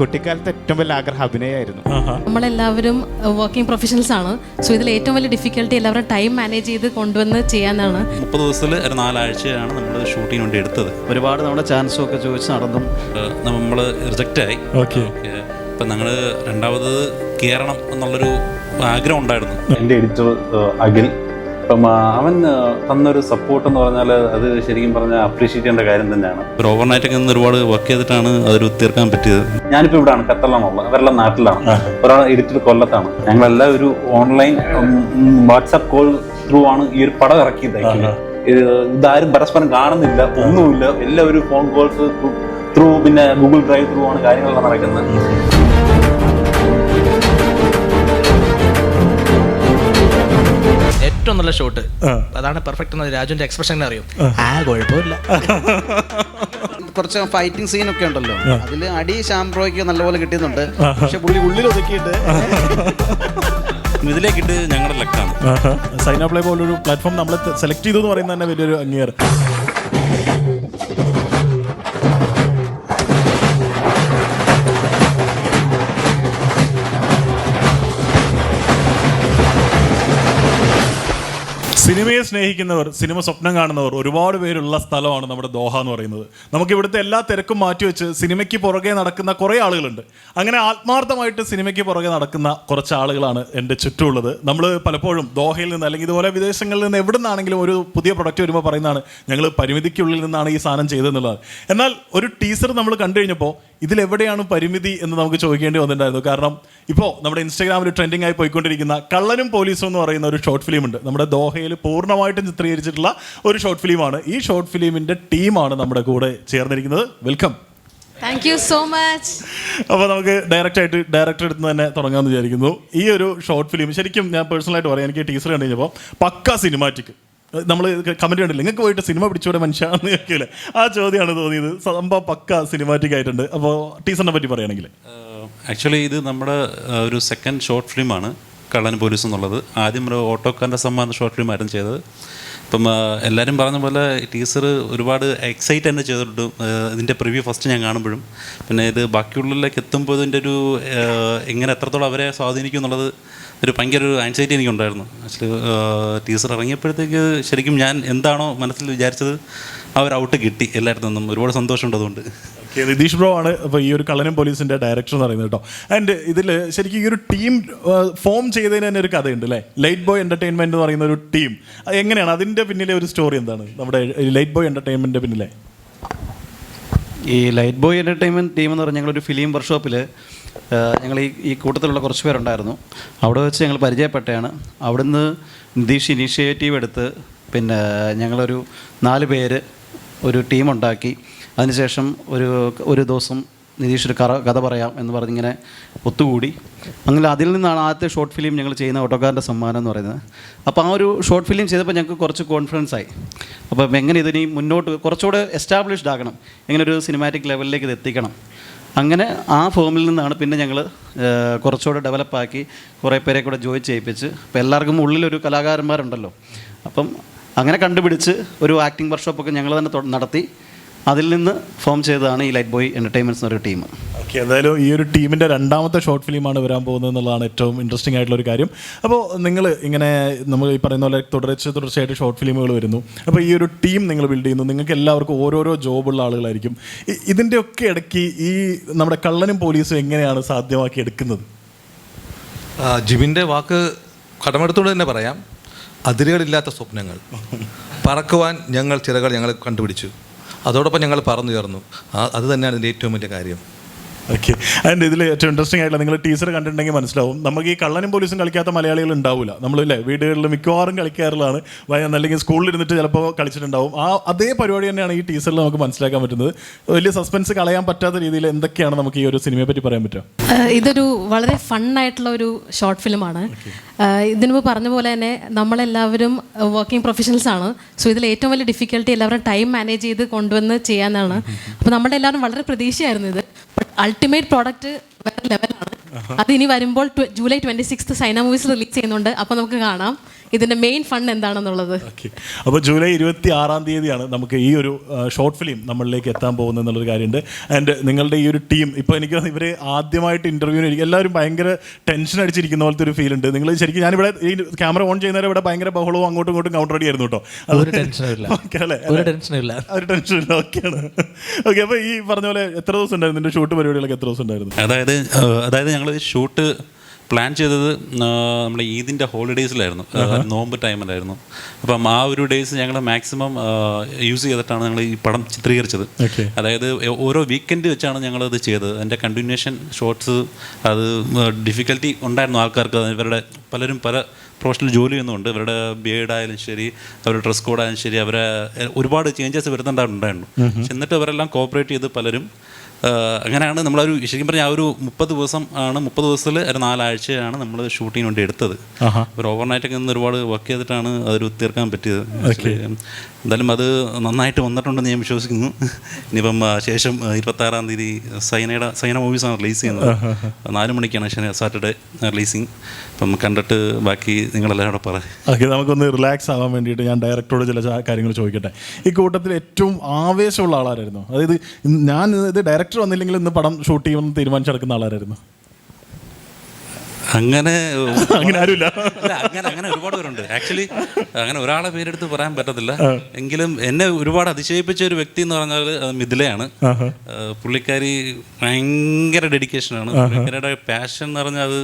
കുട്ടിക്കാലത്ത് ഏറ്റവും വലിയ ആഗ്രഹം അഭിനയമായിരുന്നു. നമ്മളെല്ലാവരും വർക്കിംഗ് പ്രൊഫഷണൽസ് ആണ്. സോ ഇതിൽ ഏറ്റവും വലിയ ഡിഫിക്കൽട്ടി എല്ലാവരും ടൈം മാനേജ് ചെയ്ത് കൊണ്ടുവന്ന് ചെയ്യാനാണ്. 30 ദിവസത്തിൽ ഒരു 4 ആഴ്ചയാണ് നമ്മൾ ഷൂട്ടിന് വേണ്ടി എടുത്തത്. ഒരുപാട് നമ്മുടെ ചാൻസും ഒക്കെ ചോദിച്ച് നടന്നു. നമ്മൾ റിജക്റ്റായി. അപ്പം ഞങ്ങൾ രണ്ടാമത് കയറണം എന്നുള്ളൊരു ആഗ്രഹം ഉണ്ടായിരുന്നു. എൻ്റെ എഡിറ്റർ അഖിൽ, അപ്പം അവൻ തന്നൊരു സപ്പോർട്ട് എന്ന് പറഞ്ഞാൽ അത് ശരിക്കും പറഞ്ഞാൽ അപ്രീഷിയേറ്റ് ചെയ്യേണ്ട കാര്യം തന്നെയാണ്. ഒരു ഓവർനൈറ്റൊക്കെ നിന്ന് ഒരുപാട് വർക്ക് ചെയ്തിട്ടാണ് അതൊരു തീർക്കാൻ പറ്റിയത്. ഞാനിപ്പോൾ ഇവിടെയാണ്, ഖത്തറിലാണുള്ളത്. അവരെല്ലാം നാട്ടിലാണ്. ഒരാൾ എഡിറ്റർ കൊല്ലത്താണ്. ഞങ്ങളെല്ലാം ഒരു ഓൺലൈൻ വാട്സാപ്പ് കോൾ ത്രൂ ആണ് ഈ ഒരു പടം ഇറക്കിയത്. ഇതാരും പരസ്പരം കാണുന്നില്ല, ഒന്നുമില്ല. എല്ലാവരും ഫോൺ കോൾസ് ത്രൂ, പിന്നെ ഗൂഗിൾ ഡ്രൈവ് ത്രൂ ആണ് കാര്യങ്ങളെല്ലാം നടക്കുന്നത്. ഏറ്റവും നല്ല ഷോട്ട് അതാണ് പെർഫെക്റ്റ് എന്ന് രാജുവിന്റെ എക്സ്പ്രഷൻ അറിയും. കുഴപ്പമില്ല. കുറച്ച് ഫൈറ്റിംഗ് സീനൊക്കെ ഉണ്ടല്ലോ, അതിൽ അടി ശാംബ്രോയ്ക്ക് നല്ലപോലെ കിട്ടുന്നുണ്ട്. പക്ഷെ പുള്ളി ഉള്ളിൽ ഒതുക്കിയിട്ട് ഇതിലേക്കിട്ട് ഞങ്ങളുടെ ലക്കാണ്. സൈന പ്ലേ പോലൊരു പ്ലാറ്റ്ഫോം നമ്മൾ സെലക്ട് ചെയ്തു എന്ന് പറയുന്നത് തന്നെ വലിയൊരു അംഗീകാരം. സിനിമയെ സ്നേഹിക്കുന്നവർ, സിനിമ സ്വപ്നം കാണുന്നവർ ഒരുപാട് പേരുള്ള സ്ഥലമാണ് നമ്മുടെ ദോഹ എന്ന് പറയുന്നത്. നമുക്കിവിടുത്തെ എല്ലാ തിരക്കും മാറ്റിവെച്ച് സിനിമയ്ക്ക് പുറകെ നടക്കുന്ന കുറേ ആളുകളുണ്ട്. അങ്ങനെ ആത്മാർത്ഥമായിട്ട് സിനിമയ്ക്ക് പുറകെ നടക്കുന്ന കുറച്ച് ആളുകളാണ് എൻ്റെ ചുറ്റുമുള്ളത്. നമ്മൾ പലപ്പോഴും ദോഹയിൽ നിന്ന് അല്ലെങ്കിൽ ഇതുപോലെ വിദേശങ്ങളിൽ നിന്ന് എവിടെ നിന്നാണെങ്കിലും ഒരു പുതിയ പ്രൊഡക്റ്റ് വരുമ്പോൾ പറയുന്നതാണ് ഞങ്ങൾ പരിമിതിക്കുള്ളിൽ നിന്നാണ് ഈ സാധനം ചെയ്തതെന്നുള്ളത്. എന്നാൽ ഒരു ടീസർ നമ്മൾ കണ്ടു കഴിഞ്ഞപ്പോൾ ഇതിലെവിടെയാണ് പരിമിതി എന്ന് നമുക്ക് ചോദിക്കേണ്ടി വന്നിട്ടുണ്ടായിരുന്നു. കാരണം ഇപ്പോൾ നമ്മുടെ ഇൻസ്റ്റാഗ്രാമിൽ ട്രെൻഡിങ് ആയി പോയിക്കൊണ്ടിരിക്കുന്ന കള്ളനും പോലീസും എന്ന് പറയുന്ന ഒരു ഷോർട്ട് ഫിലിം ഉണ്ട്. നമ്മുടെ ദോഹയിൽ പൂർണ്ണമായിട്ടും ചിത്രീകരിച്ചിട്ടുള്ള ഒരു ഷോർട്ട് ഫിലിമാണ്. ഈ ഷോർട്ട് ഫിലിമിൻ്റെ ടീമാണ് നമ്മുടെ കൂടെ ചേർന്നിരിക്കുന്നത്. Welcome. Thank you so much. അപ്പോൾ നമുക്ക് ഡയറക്ടർ എടുത്ത് തന്നെ തുടങ്ങാമെന്ന് വിചാരിക്കുന്നു. ഈ ഒരു ഷോർട്ട് ഫിലിം ശരിക്കും ഞാൻ പേഴ്സണലായിട്ട് പറയാം, എനിക്ക് ടീച്ചർ കണ്ടു കഴിഞ്ഞപ്പോൾ പക്ക സിനിമാറ്റിക്. നമ്മൾ കമൻറ്റ് കണ്ടില്ല, നിങ്ങൾക്ക് പോയിട്ട് സിനിമ പിടിച്ചോടെ മനുഷ്യന്ന് കേൾക്കില്ലേ, ആ ചോദ്യമാണ് തോന്നിയത്. സംഭവം പക്ക സിനിമാറ്റിക് ആയിട്ടുണ്ട്. അപ്പോൾ ടീച്ചറിനെ പറ്റി പറയുകയാണെങ്കിൽ ആക്ച്വലി ഇത് നമ്മുടെ ഒരു സെക്കൻഡ് ഷോർട്ട് ഫിലിമാണ് കള്ളൻ പോലീസ് എന്നുള്ളത്. ആദ്യം ഒരു ഓട്ടോക്കാരൻ്റെ സമ്മാനം ഷോർട്ട് ഫിലിം ആയിരുന്നു ചെയ്തത്. അപ്പം എല്ലാവരും പറഞ്ഞ പോലെ ടീസർ ഒരുപാട് എക്സൈറ്റ് തന്നെ ചെയ്തിട്ടുണ്ട്. ഇതിൻ്റെ പ്രിവ്യൂ ഫസ്റ്റ് ഞാൻ കാണുമ്പോഴും പിന്നെ ഇത് ബാക്കിയുള്ളിലേക്ക് എത്തുമ്പോൾ ഇതിൻ്റെ ഒരു എങ്ങനെ എത്രത്തോളം അവരെ സ്വാധീനിക്കും എന്നുള്ളത് ഒരു ഭയങ്കര ഒരു ആൻസൈറ്റി എനിക്കുണ്ടായിരുന്നു. ആക്ച്വലി ടീസർ ഇറങ്ങിയപ്പോഴത്തേക്ക് ശരിക്കും ഞാൻ എന്താണോ മനസ്സിൽ വിചാരിച്ചത് ആ ഒരു ഔട്ട് കിട്ടി എല്ലായിടത്തു നിന്നും. ഒരുപാട് സന്തോഷമുണ്ട് അതുകൊണ്ട്. നിതീഷ് ബ്രോ ആണ് ഇപ്പോൾ ഈ ഒരു കള്ളനും പോലീസിൻ്റെ ഡയറക്ടർ എന്ന് പറയുന്നത് കേട്ടോ. ആൻഡ് ഇതിൽ ശരിക്കും ഈ ഒരു ടീം ഫോം ചെയ്തതിന് തന്നെ ഒരു കഥയുണ്ട് അല്ലേ? ലൈറ്റ് ബോയ് എൻ്റർടൈൻമെൻറ്റ് എന്ന് പറയുന്ന ഒരു ടീം എങ്ങനെയാണ്, അതിൻ്റെ പിന്നിലെ ഒരു സ്റ്റോറി എന്താണ്? നമ്മുടെ ലൈറ്റ് ബോയ് എൻ്റർടൈൻമെൻറ്റിൻ്റെ പിന്നിലെ ഈ ലൈറ്റ് ബോയ് എൻ്റർടൈൻമെൻറ്റ് ടീം എന്ന് പറഞ്ഞാൽ ഞങ്ങളൊരു ഫിലിം വർക്ക്ഷോപ്പിൽ ഞങ്ങൾ ഈ കൂട്ടത്തിലുള്ള കുറച്ച് പേരുണ്ടായിരുന്നു. അവിടെ വെച്ച് ഞങ്ങൾ പരിചയപ്പെട്ടതാണ്. അവിടുന്ന് നിതീഷ് ഇനീഷ്യേറ്റീവ് എടുത്ത് പിന്നെ ഞങ്ങളൊരു 4 പേര് ഒരു ടീമുണ്ടാക്കി. അതിനുശേഷം ഒരു ദിവസം നിതീഷ് ഒരു കഥ പറയാം എന്ന് പറഞ്ഞിങ്ങനെ ഒത്തുകൂടി. അങ്ങനെ അതിൽ നിന്നാണ് ആദ്യത്തെ ഷോർട്ട് ഫിലിം ഞങ്ങൾ ചെയ്യുന്ന ഓട്ടോക്കാരൻ്റെ സമ്മാനം എന്ന് പറയുന്നത്. അപ്പോൾ ആ ഒരു ഷോർട്ട് ഫിലിം ചെയ്തപ്പോൾ ഞങ്ങൾക്ക് കുറച്ച് കോൺഫിഡൻസ് ആയി. അപ്പം എങ്ങനെ ഇതിനി മുന്നോട്ട് കുറച്ചുകൂടെ എസ്റ്റാബ്ലിഷ്ഡ് ആക്കണം, എങ്ങനെ ഒരു സിനിമാറ്റിക് ലെവലിലേക്ക് ഇത് എത്തിക്കണം. അങ്ങനെ ആ ഫോമിൽ നിന്നാണ് പിന്നെ ഞങ്ങൾ കുറച്ചുകൂടെ ഡെവലപ്പാക്കി കുറേ പേരെ കൂടെ ജോയിൻ ചെയ്യിപ്പിച്ച്. അപ്പോൾ എല്ലാവർക്കും ഉള്ളിലൊരു കലാകാരന്മാരുണ്ടല്ലോ, അപ്പം അങ്ങനെ കണ്ടുപിടിച്ച് ഒരു ആക്ടിംഗ് വർക്ക്ഷോപ്പൊക്കെ ഞങ്ങൾ തന്നെ നടത്തി. അതിൽ നിന്ന് ഫോം ചെയ്തതാണ് ഈ ലൈറ്റ് ബോയ് എൻ്റർടൈൻമെൻറ്റ്സ് എന്നൊരു ടീം. ഓക്കെ, എന്തായാലും ഈ ഒരു ടീമിൻ്റെ രണ്ടാമത്തെ ഷോർട്ട് ഫിലിമാണ് വരാൻ പോകുന്നത് എന്നുള്ളതാണ് ഏറ്റവും ഇൻട്രസ്റ്റിംഗ് ആയിട്ടുള്ളൊരു കാര്യം. അപ്പോൾ നിങ്ങൾ ഇങ്ങനെ നമ്മൾ ഈ പറയുന്ന പോലെ തുടർച്ചയായിട്ട് ഷോർട്ട് ഫിലിമുകൾ വരുന്നു. അപ്പോൾ ഈ ഒരു ടീം നിങ്ങൾ ബിൽഡ് ചെയ്യുന്നു. നിങ്ങൾക്ക് എല്ലാവർക്കും ഓരോരോ ജോബുള്ള ആളുകളായിരിക്കും. ഇതിൻ്റെയൊക്കെ ഇടയ്ക്ക് ഈ നമ്മുടെ കള്ളനും പോലീസും എങ്ങനെയാണ് സാധ്യമാക്കി എടുക്കുന്നത്? ജിബിൻ്റെ വാക്ക് കടമെടുത്തുകൊണ്ട് തന്നെ പറയാം, അതിരുകളില്ലാത്ത സ്വപ്നങ്ങൾ പറക്കുവാൻ ഞങ്ങൾ ചിറകൾ കണ്ടുപിടിച്ചു. അതോടൊപ്പം ഞങ്ങൾ പറന്നുയർന്നു. അത് തന്നെയാണ് ഇതിൻ്റെ ഏറ്റവും വലിയ കാര്യം. ഓക്കെ, അതിൻ്റെ ഇതിൽ ഏറ്റവും ഇൻട്രസ്റ്റിംഗ് ആയിട്ടുള്ള നിങ്ങൾ ടീച്ചർ കണ്ടിട്ടുണ്ടെങ്കിൽ മനസ്സിലാവും, നമുക്ക് ഈ കള്ളനും പോലീസും കളിക്കാത്ത മലയാളികൾ ഉണ്ടാവില്ല. നമ്മളില്ലേ വീടുകളിൽ മിക്കവാറും കളിക്കാറുള്ളതാണ്, അല്ലെങ്കിൽ സ്കൂളിൽ ഇരുന്നിട്ട് ചിലപ്പോൾ കളിച്ചിട്ടുണ്ടാവും. അതേ പരിപാടി തന്നെയാണ് ഈ ടീച്ചറിൽ നമുക്ക് മനസ്സിലാക്കാൻ പറ്റുന്നത്. വലിയ സസ്പെൻസ് കളയാൻ പറ്റാത്ത രീതിയിൽ എന്തൊക്കെയാണ് നമുക്ക് ഈ ഒരു സിനിമയെ പറ്റി പറയാൻ പറ്റുക? ഇതൊരു വളരെ ഫണ്ണായിട്ടുള്ള ഒരു ഷോർട്ട് ഫിലിമാണ്. ഇതിനു മുമ്പ് പറഞ്ഞ പോലെ തന്നെ നമ്മളെല്ലാവരും വർക്കിംഗ് പ്രൊഫഷണൽസ് ആണ്. സോ ഇതിൽ ഏറ്റവും വലിയ ഡിഫിക്കൽട്ടി എല്ലാവരും ടൈം മാനേജ് ചെയ്ത് കൊണ്ടുവന്ന് ചെയ്യാനാണ്. അപ്പോൾ നമ്മുടെ എല്ലാവരും വളരെ പ്രതീക്ഷയായിരുന്നു ഇത്. ബട്ട് അൾട്ടിമേറ്റ് പ്രോഡക്റ്റ് വേറെ ലെവലാണ്. അത് ഇനി വരുമ്പോൾ ജൂലൈ 26 സൈന മൂവീസ് റിലീസ് ചെയ്യുന്നുണ്ട്. അപ്പോൾ നമുക്ക് കാണാം. ഇതിൻ്റെ മെയിൻ ഫൺ എന്താണെന്നുള്ളത്. ഓക്കെ, അപ്പോൾ ജൂലൈ 26 നമുക്ക് ഈ ഒരു ഷോർട്ട് ഫിലിം നമ്മളിലേക്ക് എത്താൻ പോകുന്നത് എന്നുള്ളൊരു കാര്യമുണ്ട്. ആൻഡ് നിങ്ങളുടെ ഈ ഒരു ടീം, ഇപ്പോൾ എനിക്ക് ഇവർ ആദ്യമായിട്ട് ഇൻ്റർവ്യൂവിന് എല്ലാവരും ഭയങ്കര ടെൻഷൻ അടിച്ചിരിക്കുന്ന പോലത്തെ ഒരു ഫീൽ ഉണ്ട്. നിങ്ങൾ ശരിക്കും ഞാനിവിടെ ഈ ക്യാമറ ഓൺ ചെയ്യുന്നവരെ ഇവിടെ ഭയങ്കര ബഹളവും അങ്ങോട്ടും ഇങ്ങോട്ടും കൗണ്ടർ അടി ആയിരുന്നു കേട്ടോ. ഒരു ടെൻഷനില്ല, ഒരു ടെൻഷനില്ല, ഒരു ടെൻഷനില്ല. ഓക്കെയാണ്. ഓക്കെ, അപ്പോൾ ഈ പറഞ്ഞ പോലെ എത്ര ദിവസം ഉണ്ടായിരുന്നു ഇതിൻ്റെ ഷൂട്ട് പരിപാടികളൊക്കെ? എത്ര ദിവസം ഉണ്ടായിരുന്നു? അതായത് ഞങ്ങൾ ഷൂട്ട് പ്ലാൻ ചെയ്തത് നമ്മുടെ ഈദിൻ്റെ ഹോളിഡേയ്സിലായിരുന്നു, നോമ്പ് ടൈമിലായിരുന്നു. അപ്പം ആ ഒരു ഡേയ്സ് ഞങ്ങൾ മാക്സിമം യൂസ് ചെയ്തിട്ടാണ് ഞങ്ങൾ ഈ പടം ചിത്രീകരിച്ചത്. അതായത് ഓരോ വീക്കെൻഡ് വെച്ചാണ് ഞങ്ങളത് ചെയ്തത്. അതിൻ്റെ കണ്ടിന്യൂഷൻ ഷോട്ട്സ് അത് ഡിഫിക്കൽട്ടി ഉണ്ടായിരുന്നു ആൾക്കാർക്ക്. ഇവരുടെ പലരും പല പ്രൊഫഷണൽ ജോലി ചെയ്യുന്നുണ്ട്. ഇവരുടെ ബിയേഡായാലും ശരി, അവരുടെ ഡ്രസ് കോഡായാലും ശരി, അവരെ ഒരുപാട് ചേഞ്ചസ് വരുന്നുണ്ടായിരുന്നു. പക്ഷെ എന്നിട്ട് അവരെല്ലാം കോപ്പറേറ്റ് ചെയ്ത് പലരും അങ്ങനെയാണ് നമ്മളൊരു ശരിക്കും പറഞ്ഞാൽ ആ ഒരു 30 ദിവസം ആണ്, 30 ദിവസത്തിൽ ഒരു 4 ആഴ്ചയാണ് നമ്മൾ ഷൂട്ടിങ്ങിന് വേണ്ടി എടുത്തത്. ഒരു ഓവർനൈറ്റൊക്കെ നിന്ന് ഒരുപാട് വർക്ക് ചെയ്തിട്ടാണ് അതൊരു തീർക്കാൻ പറ്റിയത്. എന്തായാലും അത് നന്നായിട്ട് വന്നിട്ടുണ്ടെന്ന് ഞാൻ വിശ്വസിക്കുന്നു. ഇനിയിപ്പം ശേഷം 26 സൈന മൂവീസാണ് റിലീസ് ചെയ്യുന്നത്. 4 മണിക്കാണ് സാറ്റർഡേ റിലീസിങ്. അപ്പം കണ്ടിട്ട് ബാക്കി നിങ്ങളെല്ലാം കൂടെ പറയാം. ഓക്കെ, നമുക്കൊന്ന് റിലാക്സ് ആവാൻ വേണ്ടിയിട്ട് ഞാൻ ഡയറക്ടറോട് ചില കാര്യങ്ങൾ ചോദിക്കട്ടെ. ഈ കൂട്ടത്തിൽ ഏറ്റവും ആവേശമുള്ള ആളായിരുന്നു? അതായത് ഞാൻ ഇത് ഡയറക്ടർ വന്നില്ലെങ്കിൽ ഇന്ന് പടം ഷൂട്ട് ചെയ്യുമെന്ന് തീരുമാനിച്ചെടുക്കുന്ന ആളായിരുന്നു? അങ്ങനെ ആരുമില്ല. അങ്ങനെ ഒരുപാട് പേരുണ്ട്. ആക്ച്വലി അങ്ങനെ ഒരാളെ പേരെടുത്ത് പറയാൻ പറ്റത്തില്ല. എങ്കിലും എന്നെ ഒരുപാട് അതിശയിപ്പിച്ച ഒരു വ്യക്തി എന്ന് പറഞ്ഞാൽ മിഥിലയാണ്. പുള്ളിക്കാരി ഭയങ്കര ഡെഡിക്കേഷനാണ്. പുള്ളിക്കാരുടെ പാഷൻ എന്ന് പറഞ്ഞാൽ അത്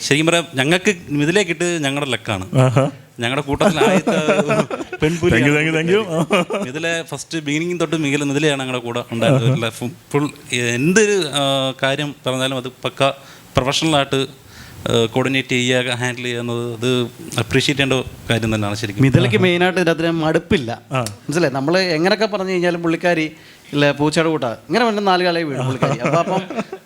ശരിക്കും പറയാം ഞങ്ങൾക്ക് മിഥിലയെ കിട്ട് ഞങ്ങളുടെ ലക്കാണ്. ഞങ്ങളുടെ കൂട്ടത്തിൽ ആദ്യത്തെ പെൺപുലി മിഥിലെ ഫസ്റ്റ് ബിഗിനിങ് തൊട്ട് മിഥിലയാണ് ഞങ്ങളുടെ കൂടെ ഉണ്ടായിരുന്നത്. ഫുൾ എന്തൊരു കാര്യം പറഞ്ഞാലും അത് പക്ക പ്രൊഫഷണലായിട്ട് കോർഡിനേറ്റ് ചെയ്യുക, ഹാൻഡിൽ ചെയ്യുന്നത് അത് അപ്രീഷിയേറ്റ് ചെയ്യേണ്ട കാര്യം തന്നെയാണ് ശരിക്കും. മിഥിലയ്ക്ക് മെയിനായിട്ട് ഇതിനകത്ത് മടുപ്പില്ല, മനസ്സിലായി. നമ്മൾ എങ്ങനെയൊക്കെ പറഞ്ഞു കഴിഞ്ഞാലും പുള്ളിക്കാരി ഇല്ല പൂച്ചയുടെ കൂട്ടാ ഇങ്ങനെ വേണ്ട 4 കാലേ വീഴും പുള്ളിക്കാരി. അപ്പം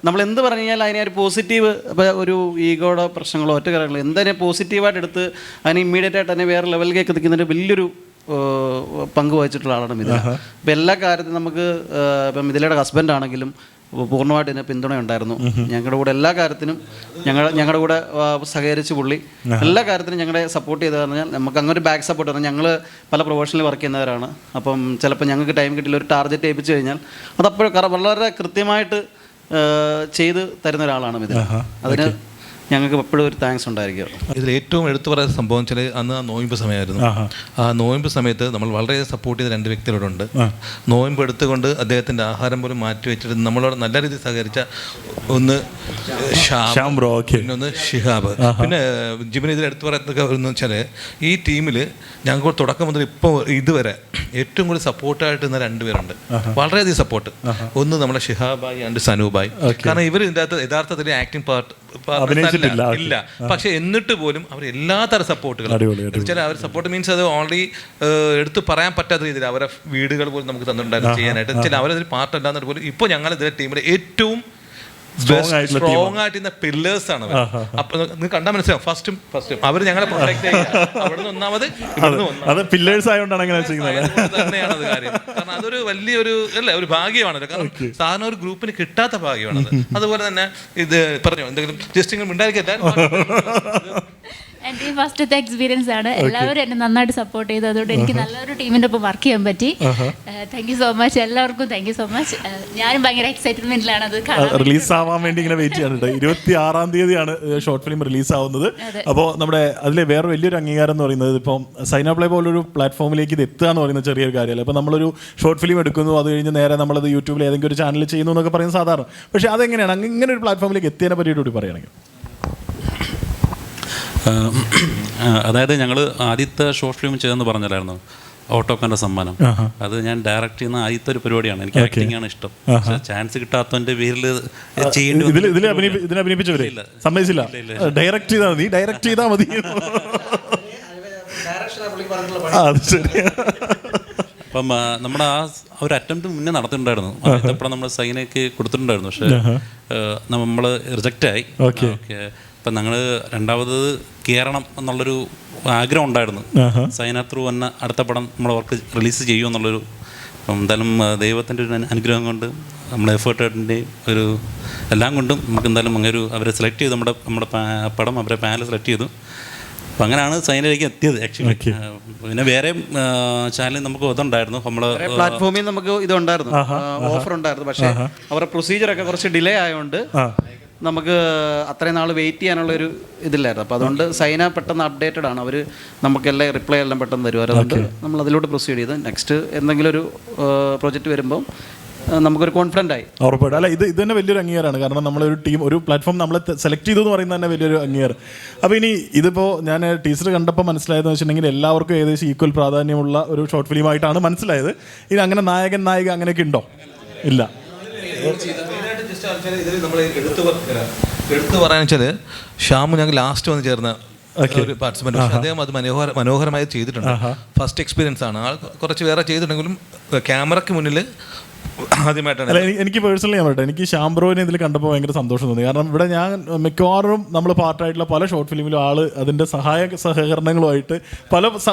നമ്മൾ എന്ത് പറഞ്ഞു കഴിഞ്ഞാൽ അതിനെ ഒരു പോസിറ്റീവ്, ഇപ്പോൾ ഒരു ഈഗോയുടെ പ്രശ്നങ്ങളോ ഒറ്റ കാര്യങ്ങളോ എന്തിനെ പോസിറ്റീവായിട്ട് എടുത്ത് അതിനെ ഇമ്മീഡിയറ്റ് ആയിട്ട് തന്നെ വേറെ ലെവലിലേക്ക് എത്തിക്കുന്നതിന് വലിയൊരു പങ്ക് വഹിച്ചിട്ടുള്ള ആളാണ് മിഥില. അപ്പോൾ എല്ലാ കാര്യത്തിലും നമുക്ക് ഇപ്പം മിഥിലയുടെ ഹസ്ബൻഡാണെങ്കിലും പൂർണ്ണമായിട്ട് ഇതിന് പിന്തുണയുണ്ടായിരുന്നു. ഞങ്ങളുടെ കൂടെ എല്ലാ കാര്യത്തിനും ഞങ്ങളുടെ കൂടെ സഹകരിച്ച് പുള്ളി എല്ലാ കാര്യത്തിനും ഞങ്ങളെ സപ്പോർട്ട് ചെയ്ത് പറഞ്ഞാൽ നമുക്ക് അങ്ങനെ ഒരു ബാക്ക് സപ്പോർട്ട് പറഞ്ഞാൽ ഞങ്ങൾ പല പ്രൊഫഷണൽ വർക്ക് ചെയ്യുന്നവരാണ്. അപ്പം ചിലപ്പോൾ ഞങ്ങൾക്ക് ടൈം കിട്ടില്ല, ഒരു ടാർഗറ്റ് ഏൽപ്പിച്ച് കഴിഞ്ഞാൽ അതപ്പോഴും വളരെ കൃത്യമായിട്ട് ചെയ്ത് തരുന്ന ഒരാളാണ് മിഥില. അതിന് ഞങ്ങൾക്ക് എപ്പോഴും ഒരു താങ്ക്സ് ഉണ്ടായിരിക്കും. ഇതിൽ ഏറ്റവും എടുത്തു പറയുന്ന സംഭവം വെച്ചാൽ അന്ന് ആ നോയമ്പ് സമയമായിരുന്നു. ആ നോയമ്പ് സമയത്ത് നമ്മൾ വളരെ സപ്പോർട്ട് ചെയ്ത 2 വ്യക്തികളോടുണ്ട്. നോയമ്പ് എടുത്തുകൊണ്ട് അദ്ദേഹത്തിൻ്റെ ആഹാരം പോലും മാറ്റി വെച്ചിട്ട് നമ്മളോട് നല്ല രീതിയിൽ സഹകരിച്ച ഒന്ന് ഷ്യാം, പിന്നെ ഷിഹാബ്. പിന്നെ ജിബിന് ഇതിൽ എടുത്തു പറയുന്നതൊക്കെ എന്ന് വെച്ചാൽ ഈ ടീമിൽ ഞങ്ങൾക്ക് തുടക്കം മുതൽ ഇപ്പോൾ ഇതുവരെ ഏറ്റവും കൂടുതൽ സപ്പോർട്ടായിട്ട് ഇന്ന് 2 പേരുണ്ട്. വളരെയധികം സപ്പോർട്ട്. ഒന്ന് നമ്മുടെ ഷിഹാബായി ആൻഡ് സനൂബായി. കാരണം ഇവർ ഇതിൻ്റെ അകത്ത് യഥാർത്ഥത്തിൽ ആക്ടിങ് പാർട്ട് ഇല്ല, പക്ഷെ എന്നിട്ട് പോലും അവർ എല്ലാ തരം സപ്പോർട്ടുകളും ചില അവർ സപ്പോർട്ട് മീൻസ് അത് ഓൺലി എടുത്ത് പറയാൻ പറ്റാത്ത രീതിയിൽ അവരെ വീടുകൾ പോലും നമുക്ക് തന്നിട്ടുണ്ടായിരുന്നു ചെയ്യാനായിട്ട്. ചില അവരതിൽ പാർട്ട് അല്ലാന്നിട്ട് പോലും ഇപ്പോൾ ഞങ്ങൾ ഇതിലെ ടീമിലെ ഏറ്റവും സ്ട്രോങ് ആയിട്ട് പില്ലേഴ്സ് ആണ്. അപ്പൊ നിങ്ങൾ കണ്ടാൽ മനസ്സിലാവും. ഫസ്റ്റും അവർ ഞങ്ങളെ പ്രൊട്ടക്ട് ചെയ്യുക. അവിടുന്ന് ഒന്നാമത് പില്ലേഴ്സ് ആയതുകൊണ്ടാണ് തന്നെയാണ് അത് കാര്യം. കാരണം അതൊരു വലിയൊരു അല്ലേ ഒരു ഭാഗ്യമാണല്ലോ. കാരണം സാധാരണ ഒരു ഗ്രൂപ്പിന് കിട്ടാത്ത ഭാഗ്യമാണത്. അതുപോലെ തന്നെ ഇത് പറഞ്ഞു എന്തെങ്കിലും ജസ്റ്റ് ഉണ്ടായിരിക്കട്ടെ. എൻ്റെ ഈ ഫസ്റ്റത്തെ എക്സ്പീരിയൻസ് ആണ്. എല്ലാവരും എന്നെ നന്നായിട്ട് സപ്പോർട്ട് ചെയ്തു. അതുകൊണ്ട് എനിക്ക് നല്ലൊരു ടീമിൻ്റെ ഒപ്പം വർക്ക് ചെയ്യാൻ പറ്റി. Thank you so much. എല്ലാവർക്കും താങ്ക് യു സോ മച്ച്. ഞാനും ഭയങ്കര എക്സൈറ്റ്മെന്റിലാണ് അത് റിലീസ് ആവാൻ വേണ്ടി ഇങ്ങനെ വെയിറ്റ് ചെയ്യാനുണ്ട്. 26 ഷോർട്ട് ഫിലിം റിലീസ് ആവുന്നത്. അപ്പോൾ നമ്മുടെ അതിലെ വേറെ വലിയൊരു അംഗീകാരം എന്ന് പറയുന്നത് ഇപ്പം സൈന പ്ലേ പോലൊരു പ്ലാറ്റ്ഫോമിലേക്ക് ഇത് എത്തുക എന്ന് പറയുന്ന ചെറിയൊരു കാര്യമല്ല. ഇപ്പോൾ നമ്മളൊരു ഷോർട്ട് ഫിലിം എടുക്കുന്നു, അത് കഴിഞ്ഞ് നേരെ നമ്മളത് യൂട്യൂബിൽ ഏതെങ്കിലും ഒരു ചാനലിൽ ചെയ്യുന്നു എന്നൊക്കെ പറയുന്നത് സാധാരണ. പക്ഷേ അതെങ്ങനെയാണ് ഇങ്ങനെ ഒരു പ്ലാറ്റ്ഫോമിലേക്ക് എത്തിയതിനെ പറ്റിയിട്ട് പറയുകയാണെങ്കിൽ? അതായത് ഞങ്ങൾ ആദ്യത്തെ ഷോർട്ട് ഫിലിം ചെയ്തെന്ന് പറഞ്ഞായിരുന്നു ഓട്ടോക്കാൻ്റെ സമ്മാനം. അത് ഞാൻ ഡയറക്റ്റ് ചെയ്യുന്ന ആദ്യത്തെ ഒരു പരിപാടിയാണ്. എനിക്ക് ആക്ടിങ് ആണ് ഇഷ്ടം. ചാൻസ് കിട്ടാത്തതിന്റെ പേരിൽ അഭിനയിപ്പിച്ചവരെ സമ്മതിച്ചില്ല. ഡയറക്റ്റ് ചെയ്താൽ മതി. അപ്പം നമ്മുടെ ആ ഒരു അറ്റംപ്റ്റ് മുന്നേ നടത്തിയിട്ടുണ്ടായിരുന്നു. അതപ്പോഴും നമ്മൾ സൈനയ്ക്ക് കൊടുത്തിട്ടുണ്ടായിരുന്നു. പക്ഷേ നമ്മൾ റിജക്റ്റ് ആയി. ഓക്കെ. അപ്പം ഞങ്ങൾ രണ്ടാമത് കയറണം എന്നുള്ളൊരു ആഗ്രഹം ഉണ്ടായിരുന്നു. സൈന ത്രൂ വന്ന അടുത്ത പടം നമ്മൾ വർക്ക് റിലീസ് ചെയ്യുമെന്നുള്ളൊരു. അപ്പം എന്തായാലും ദൈവത്തിൻ്റെ ഒരു അനുഗ്രഹം കൊണ്ട് നമ്മുടെ എഫേർട്ടിൻ്റെ ഒരു എല്ലാം കൊണ്ടും നമുക്ക് എന്തായാലും അങ്ങനെ ഒരു അവരെ സെലക്ട് ചെയ്തു. നമ്മുടെ പടം അവരെ പാനൽ സെലക്ട് ചെയ്തു. അപ്പം അങ്ങനെയാണ് സൈനയിലേക്ക് എത്തിയത് ആക്ച്വലി. പിന്നെ വേറെ ചാനൽ നമുക്ക് ഇതുണ്ടായിരുന്നു, നമ്മൾ പ്ലാറ്റ്ഫോമിൽ നമുക്ക് ഇതുണ്ടായിരുന്നു, ഓഫർ ഉണ്ടായിരുന്നു. പക്ഷേ അവരുടെ പ്രൊസീജിയറൊക്കെ കുറച്ച് ഡിലേ ആയതുകൊണ്ട് നമുക്ക് അത്രയും നാൾ വെയിറ്റ് ചെയ്യാനുള്ളൊരു ഇതില്ലായിരുന്നു. അപ്പോൾ അതുകൊണ്ട് സൈന പെട്ടെന്ന് അപ്ഡേറ്റഡ് ആണ്, അവർ നമുക്കെല്ലാം റിപ്ലൈ എല്ലാം പെട്ടെന്ന് തരും. അതുകൊണ്ട് നമ്മൾ അതിലോട്ട് പ്രൊസീഡ് ചെയ്ത് നെക്സ്റ്റ് എന്തെങ്കിലും ഒരു പ്രോജക്റ്റ് വരുമ്പം നമുക്കൊരു കോൺഫിഡൻ്റ് ആയി. ഉറപ്പായിട്ടും. അല്ല, ഇത് തന്നെ വലിയൊരു അംഗീകാരമാണ്. കാരണം നമ്മളൊരു ടീം, ഒരു പ്ലാറ്റ്ഫോം നമ്മളെ സെലക്ട് ചെയ്തു എന്ന് പറയുന്നത് തന്നെ വലിയൊരു അംഗീകാരം. അപ്പോൾ ഇനി ഇതിപ്പോൾ ഞാൻ ടീച്ചർ കണ്ടപ്പോൾ മനസ്സിലായതെന്ന് വെച്ചിട്ടുണ്ടെങ്കിൽ എല്ലാവർക്കും ഏകദേശം ഈക്വൽ പ്രാധാന്യമുള്ള ഒരു ഷോർട്ട് ഫിലിമായിട്ടാണ് മനസ്സിലായത്. ഇത് അങ്ങനെ നായകൻ നായിക അങ്ങനെയൊക്കെ ഉണ്ടോ? ഇല്ല. നമ്മൾ എടുത്തു പറയാന്ന് വെച്ചാൽ ഷ്യാമു ഞങ്ങൾ ലാസ്റ്റ് വന്ന് ചേർന്ന ഒരു പാർട്ടിസിപ്പൻ്റ്. പക്ഷേ അദ്ദേഹം അത് മനോഹരമായി ചെയ്തിട്ടുണ്ട്. ഫസ്റ്റ് എക്സ്പീരിയൻസ് ആണ്. ആൾ കുറച്ച് വേറെ ചെയ്തിട്ടുണ്ടെങ്കിലും ക്യാമറയ്ക്ക് മുന്നിൽ ആദ്യമായിട്ടാണ്. അല്ല, എനിക്ക് പേഴ്സണലി ഞാൻ പറയട്ടെ, എനിക്ക് ശാംബ്രോനെ ഇതിൽ കണ്ടപ്പോൾ ഭയങ്കര സന്തോഷം തോന്നി. കാരണം ഇവിടെ ഞാൻ മിക്കവാറും നമ്മൾ പാർട്ടായിട്ടുള്ള പല ഷോർട്ട് ഫിലിമിലും ആൾ അതിൻ്റെ സഹകരണങ്ങളുമായിട്ട് പല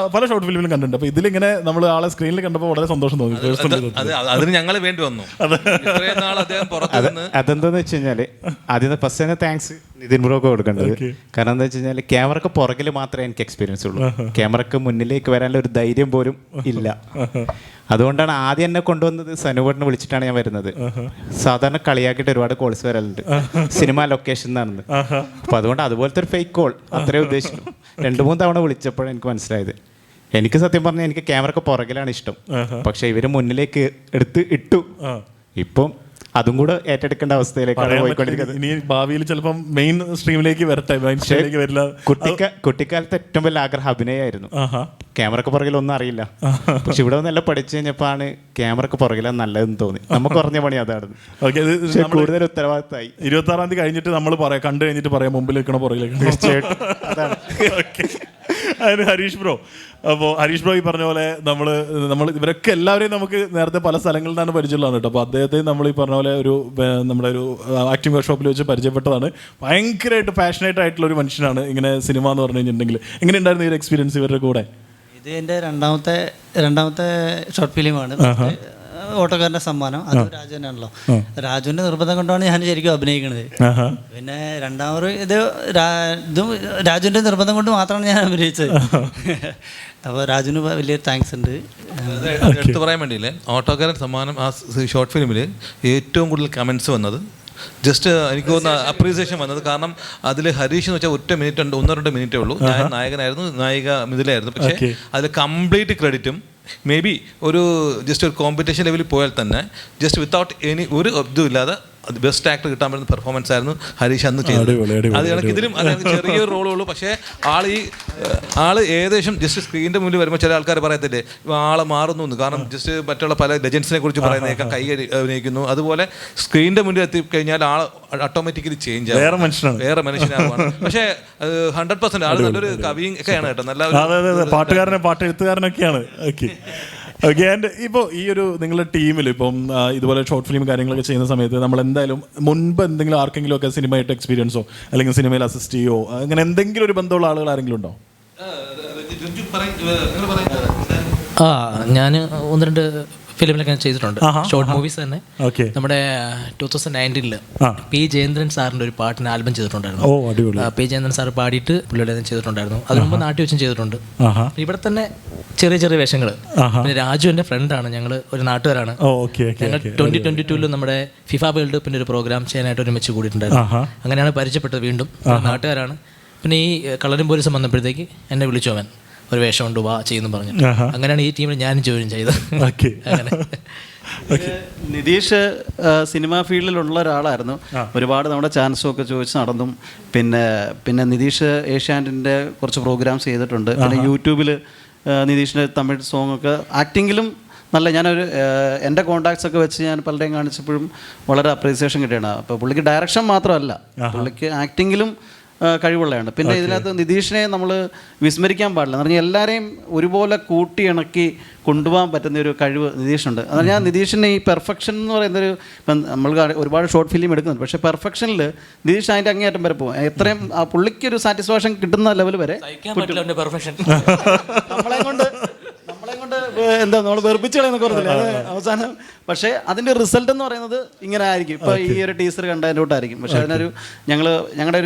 ഷോർട്ട് ഫിലിമിലും കണ്ടിട്ടുണ്ട്. അപ്പോൾ ഇതിലിങ്ങനെ നമ്മൾ ആളെ സ്ക്രീനിൽ കണ്ടപ്പോൾ വളരെ സന്തോഷം തോന്നി പേഴ്സണലി. അതിന് ഞങ്ങൾ വേണ്ടി വന്നു. അതെന്താന്ന് വെച്ച് കഴിഞ്ഞാൽ ആദ്യം ഫസ്റ്റ് തന്നെ താങ്ക്സ് നിതിൻ ബ്രോക്ക് കൊടുക്കേണ്ടത്. കാരണം എന്താ വെച്ച് കഴിഞ്ഞാൽ ക്യാമറക്ക് പുറകിൽ മാത്രമേ എനിക്ക് എക്സ്പീരിയൻസ് ഉള്ളൂ, ക്യാമറക്ക് മുന്നിലേക്ക് വരാനുള്ള ഒരു ധൈര്യം പോലും ഇല്ല. അതുകൊണ്ടാണ് ആദ്യം എന്നെ കൊണ്ടുവന്നത് സനുവേട്ടനെ വിളിച്ചിട്ടാണ് ഞാൻ വരുന്നത്. സാധാരണ കളിയാക്കിയിട്ട് ഒരുപാട് കോൾസ് വരലുണ്ട് സിനിമ ലൊക്കേഷൻ എന്നാണെന്ന്. അപ്പോൾ അതുകൊണ്ട് അതുപോലത്തെ ഒരു ഫേക്ക് കോൾ അത്രേ ഉദ്ദേശിച്ചു. 2-3 തവണ വിളിച്ചപ്പോഴാണ് എനിക്ക് മനസ്സിലായത്. എനിക്ക് സത്യം പറഞ്ഞാൽ എനിക്ക് ക്യാമറക്ക് പുറകിലാണ് ഇഷ്ടം, പക്ഷെ ഇവര് മുന്നിലേക്ക് എടുത്ത് ഇട്ടു. ഇപ്പം അതും കൂടെ ഏറ്റെടുക്കേണ്ട അവസ്ഥയിലേക്കാണ് പോയിക്കൊണ്ടിരിക്കുന്നത്. ഇനി ഭാവിയിൽ ചിലപ്പം മെയിൻ സ്ട്രീമിലേക്ക് വരട്ടെ, മെയിൻ സ്ട്രീമിലേക്ക് വരില്ല. കുട്ടിക്കാലത്ത് ഏറ്റവും വലിയ ആഗ്രഹം അഭിനയമായിരുന്നു. ക്യാമറക്ക് പുറകിൽ ഒന്നും അറിയില്ല, പക്ഷെ ഇവിടെ വന്നെല്ലാം പഠിച്ചു കഴിഞ്ഞപ്പോഴാണ് ക്യാമറക്ക് പുറകിലാണ് നല്ലതെന്ന് തോന്നി. നമുക്ക് കുറഞ്ഞ പണി അതാണ്. കൂടുതൽ ഉത്തരവാദിത്തമായി. 26-ാം തീയതി കഴിഞ്ഞിട്ട് നമ്മൾ പറയാം, കണ്ടു കഴിഞ്ഞിട്ട് പറയാം മുമ്പിൽ വെക്കണോ പുറകിലേക്ക്. തീർച്ചയായിട്ടും അതാണ്. അതിന് ഹരീഷ് ബ്രോ, അപ്പോൾ ഹരീഷ് ബ്രോ ഈ പറഞ്ഞ പോലെ നമ്മൾ ഇവരൊക്കെ എല്ലാവരെയും നമുക്ക് നേരത്തെ പല സ്ഥലങ്ങളിൽ നിന്നാണ് പരിചയമുള്ളതാണ് കേട്ടോ. അപ്പോൾ അദ്ദേഹത്തെ നമ്മൾ ഈ പറഞ്ഞ പോലെ നമ്മുടെ ഒരു ആക്ടിംഗ് വർക്ക്ഷോപ്പിൽ വെച്ച് പരിചയപ്പെട്ടതാണ്. ഭയങ്കരമായിട്ട് പാഷനേറ്റ് ആയിട്ടുള്ള ഒരു മനുഷ്യനാണ് ഇങ്ങനെ സിനിമ എന്ന് പറഞ്ഞു കഴിഞ്ഞിട്ടുണ്ടെങ്കിൽ. എങ്ങനെ ഉണ്ടായിരുന്നു ഈ ഒരു എക്സ്പീരിയൻസ് ഇവരുടെ കൂടെ? ഇത് എൻ്റെ രണ്ടാമത്തെ ഷോർട്ട് ഫിലിമാണ്, ഓട്ടോക്കാരൻ്റെ സമ്മാനം. അത് രാജു തന്നെയാണല്ലോ. രാജുവിൻ്റെ നിർബന്ധം കൊണ്ടാണ് ഞാൻ ശരിക്കും അഭിനയിക്കുന്നത്. പിന്നെ രണ്ടാമത് ഇതും രാജുവിൻ്റെ നിർബന്ധം കൊണ്ട് മാത്രമാണ് ഞാൻ അഭിനയിച്ചത്. അപ്പോൾ രാജുവിന് വലിയ താങ്ക്സ് ഉണ്ട്. എടുത്തു പറയാൻ വേണ്ടിയില്ലേ, ഓട്ടോക്കാരൻ സമ്മാനം ആ ഷോർട്ട് ഫിലിമിൽ ഏറ്റവും കൂടുതൽ കമൻസ് വന്നത്, ജസ്റ്റ് എനിക്ക് തോന്നുന്ന അപ്രീസിയേഷൻ വന്നത്. കാരണം അതിൽ ഹരീഷ് എന്ന് വെച്ചാൽ 1-2 മിനിറ്റേ ഉള്ളൂ. ഞാൻ നായകനായിരുന്നു, നായിക മിഥിലായിരുന്നു. പക്ഷേ അതിൽ കംപ്ലീറ്റ് ക്രെഡിറ്റും മേ ബി ഒരു ജസ്റ്റ് ഒരു കോമ്പറ്റീഷൻ ലെവലിൽ പോയാൽ തന്നെ ജസ്റ്റ് വിത്തൗട്ട് എനി ഒരു ഇതും ഇല്ലാതെ ബെസ്റ്റ് ആക്ടർ കിട്ടാൻ പറ്റുന്ന പെർഫോമൻസ് ആയിരുന്നു ഹരീഷ് അന്ന് ചെയ്തത്. അത് കണക്ക് ഇതിലും ചെറിയൊരു റോളേ ഉള്ളൂ, പക്ഷേ ആള് ഏകദേശം ജസ്റ്റ് സ്ക്രീനിൻ്റെ മുന്നിൽ വരുമ്പോൾ ചില ആൾക്കാർ പറയത്തില്ലേ ആളെ മാറുന്നു എന്ന്. കാരണം ജസ്റ്റ് മറ്റുള്ള പല ലെജൻസിനെ കുറിച്ച് പറയുന്നേക്കാം, കൈ അഭിനയിക്കുന്നു. അതുപോലെ സ്ക്രീനിൻ്റെ മുന്നിൽ എത്തിക്കഴിഞ്ഞാൽ ആൾ ഓട്ടോമാറ്റിക്കലി ചേഞ്ച് ആവും, വേറെ മനുഷ്യനാണ്. പക്ഷേ 100% ആൾ നല്ലൊരു കവിയും ഒക്കെയാണ് കേട്ടോ, നല്ല പാട്ട് എഴുത്തുകാരനൊക്കെയാണ്. ഓക്കെ. ആൻഡ് ഇപ്പോൾ ഈ ഒരു നിങ്ങളുടെ ടീമിൽ ഇപ്പം ഇതുപോലെ ഷോർട്ട് ഫിലിം കാര്യങ്ങളൊക്കെ ചെയ്യുന്ന സമയത്ത് നമ്മൾ എന്തായാലും മുൻപ് എന്തെങ്കിലും ആർക്കെങ്കിലും ഒക്കെ സിനിമയായിട്ട് എക്സ്പീരിയൻസോ അല്ലെങ്കിൽ സിനിമയിൽ അസിസ്റ്റ് ചെയ്യോ അങ്ങനെ എന്തെങ്കിലും ഒരു ബന്ധമുള്ള ആളുകൾ ആരെങ്കിലും ഉണ്ടോ? ഞാൻ 1-2 ഫിലിമിലൊക്കെ ഞാൻ ചെയ്തിട്ടുണ്ട്, ഷോർട്ട് മൂവീസ് തന്നെ. നമ്മുടെ 2019 പി ജയേന്ദ്രൻ സാറിൻ്റെ ഒരു പാട്ടിന് ആൽബം ചെയ്തിട്ടുണ്ടായിരുന്നു. പി ജയേന്ദ്രൻ സാർ പാടിയിട്ട് പുള്ളിയുടെ ചെയ്തിട്ടുണ്ടായിരുന്നു. അതിന് മുമ്പ് നാട്ടിൽ വെച്ചും ചെയ്തിട്ടുണ്ട്. ഇവിടെ തന്നെ ചെറിയ ചെറിയ വേഷങ്ങൾ. പിന്നെ രാജു എൻ്റെ ഫ്രണ്ടാണ്, ഞങ്ങൾ ഒരു നാട്ടുകാരാണ്. ഞങ്ങൾ 2022 നമ്മുടെ ഫിഫ വേൾഡ് കപ്പിൻ്റെ ഒരു പ്രോഗ്രാം ചെയ്യാനായിട്ട് ഒരുമിച്ച് കൂടിയിട്ടുണ്ടായിരുന്നു. അങ്ങനെയാണ് പരിചയപ്പെട്ടത്. വീണ്ടും നാട്ടുകാരാണ്. പിന്നെ ഈ കളറും പോലീസും വന്നപ്പോഴത്തേക്ക് എന്നെ വിളിച്ചു, അവൻ ഒരു വേഷം കൊണ്ട് വാ ചെയ്യുന്നു പറഞ്ഞു. അങ്ങനെയാണ് ഈ ടീമിൽ ഞാൻ ജോയിൻ ചെയ്തത്. അങ്ങനെ നിതീഷ് സിനിമാ ഫീൽഡിലുള്ള ഒരാളായിരുന്നു. ഒരുപാട് നമ്മുടെ ചാൻസും ഒക്കെ ചോദിച്ച് നടന്നും. പിന്നെ നിതീഷ് ഏഷ്യാനെറ്റിൻ്റെ കുറച്ച് പ്രോഗ്രാംസ് ചെയ്തിട്ടുണ്ട്. പിന്നെ യൂട്യൂബിൽ നിതീഷിൻ്റെ തമിഴ് സോങ്ങൊക്കെ ആക്ടിങ്ങിലും നല്ല, ഞാനൊരു എൻ്റെ കോൺടാക്ട്സ് ഒക്കെ വെച്ച് ഞാൻ പലരെയും കാണിച്ചപ്പോഴും വളരെ അപ്രീസിയേഷൻ കിട്ടിയാണ്. അപ്പോൾ പുള്ളിക്ക് ഡയറക്ഷൻ മാത്രമല്ല, പുള്ളിക്ക് ആക്ടിങ്ങിലും കഴിവുള്ളതാണ്. പിന്നെ ഇതിനകത്ത് നിതീഷിനെ നമ്മൾ വിസ്മരിക്കാൻ പാടില്ല. എന്ന് പറഞ്ഞാൽ എല്ലാവരെയും ഒരുപോലെ കൂട്ടിയിണക്കി കൊണ്ടുപോകാൻ പറ്റുന്ന ഒരു കഴിവ് നിതീഷുണ്ട്. എന്നാൽ ഞാൻ നിതീഷിൻ്റെ ഈ പെർഫെക്ഷൻ എന്ന് പറയുന്നൊരു, ഇപ്പം നമ്മൾ ഒരുപാട് ഷോർട്ട് ഫിലിം എടുക്കുന്നുണ്ട്, പക്ഷേ പെർഫെക്ഷൻ നിതീഷ് അതിൻ്റെ അങ്ങേയറ്റം വരെ പോകും. എത്രയും പുള്ളിക്കൊരു സാറ്റിസ്ഫാക്ഷൻ കിട്ടുന്ന ലെവൽ വരെ നമ്മളെ കൊണ്ട് എന്താ നമ്മൾ വെറുപ്പിച്ച് കളയുന്നൊക്കെ പറഞ്ഞില്ലേ, അത് അവസാനം. പക്ഷേ അതിൻ്റെ റിസൾട്ട് എന്ന് പറയുന്നത് ഇങ്ങനെ ആയിരിക്കും. ഇപ്പോൾ ഈ ഒരു ടീസർ കണ്ടതിൻ്റെ കൂട്ടായിരിക്കും. പക്ഷേ അതിനൊരു ഞങ്ങളുടെ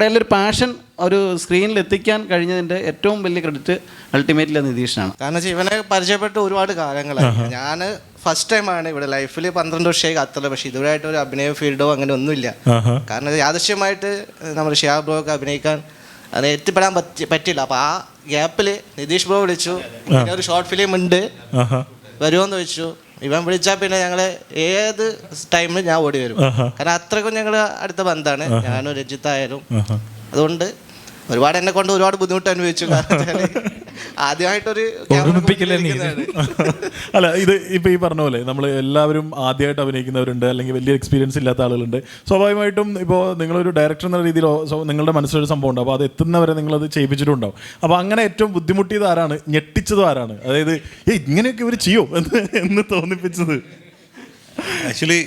എല്ലാം ഒരു പാഷൻ ഒരു സ്ക്രീനിൽ എത്തിക്കാൻ കഴിഞ്ഞതിൻ്റെ ഏറ്റവും വലിയ ക്രെഡിറ്റ് അൾട്ടിമേറ്റ്ലി നിതീഷിനാണ്. കാരണം വെച്ചാൽ ഇവനെ പരിചയപ്പെട്ട് ഒരുപാട് കാലങ്ങളായി. ഞാൻ ഫസ്റ്റ് ടൈമാണ് ഇവിടെ ലൈഫിൽ 12 വർഷമായി ഖത്തറിൽ. പക്ഷേ ഇതുവരെയായിട്ട് ഒരു അഭിനയ ഫീൽഡോ അങ്ങനെ ഒന്നുമില്ല. കാരണം യാദൃശ്യമായിട്ട് നമ്മുടെ ഷിഹാബ് ബ്രോ ഒക്കെ അഭിനയിക്കാൻ അത് എത്തിപ്പെടാൻ പറ്റില്ല. അപ്പോൾ ആ ഗ്യാപ്പിൽ നിതീഷ് ബ്രോ വിളിച്ചു, പിന്നെ ഒരു ഷോർട്ട് ഫിലിം ഉണ്ട് വരുമോയെന്ന് ചോദിച്ചു. ഇവൻ വിളിച്ചാൽ പിന്നെ ഞങ്ങൾ ഏത് ടൈമിലും ഞാൻ ഓടി വരും. കാരണം അത്രയ്ക്കും ഞങ്ങൾ അടുത്ത ബന്ധമാണ്, ഞാനും രഞ്ജിത്തായാലും. അതുകൊണ്ട് ഒരുപാട് എന്നെ കൊണ്ട് ഒരുപാട് ബുദ്ധിമുട്ട് അനുഭവിച്ചു. ആദ്യമായിട്ടൊരു അല്ല, ഇത് ഇപ്പൊ ഈ പറഞ്ഞ പോലെ നമ്മൾ എല്ലാവരും ആദ്യമായിട്ട് അഭിനയിക്കുന്നവരുണ്ട്, അല്ലെങ്കിൽ വലിയ എക്സ്പീരിയൻസ് ഇല്ലാത്ത ആളുകളുണ്ട്. സ്വാഭാവികമായിട്ടും ഇപ്പോൾ നിങ്ങളൊരു ഡയറക്ടർ എന്ന രീതിയിൽ നിങ്ങളുടെ മനസ്സിലൊരു സംഭവം ഉണ്ട്, അപ്പോൾ അത് എത്തുന്നവരെ നിങ്ങളത് ചെയ്യിപ്പിച്ചിട്ടുണ്ടാവും. അപ്പോൾ അങ്ങനെ ഏറ്റവും ബുദ്ധിമുട്ടിയത് ആരാണ്, ഞെട്ടിച്ചതും ആരാണ്? അതായത് ഇങ്ങനെയൊക്കെ ഇവർ ചെയ്യോ എന്ന് തോന്നിപ്പിച്ചത്? ആക്ച്വലി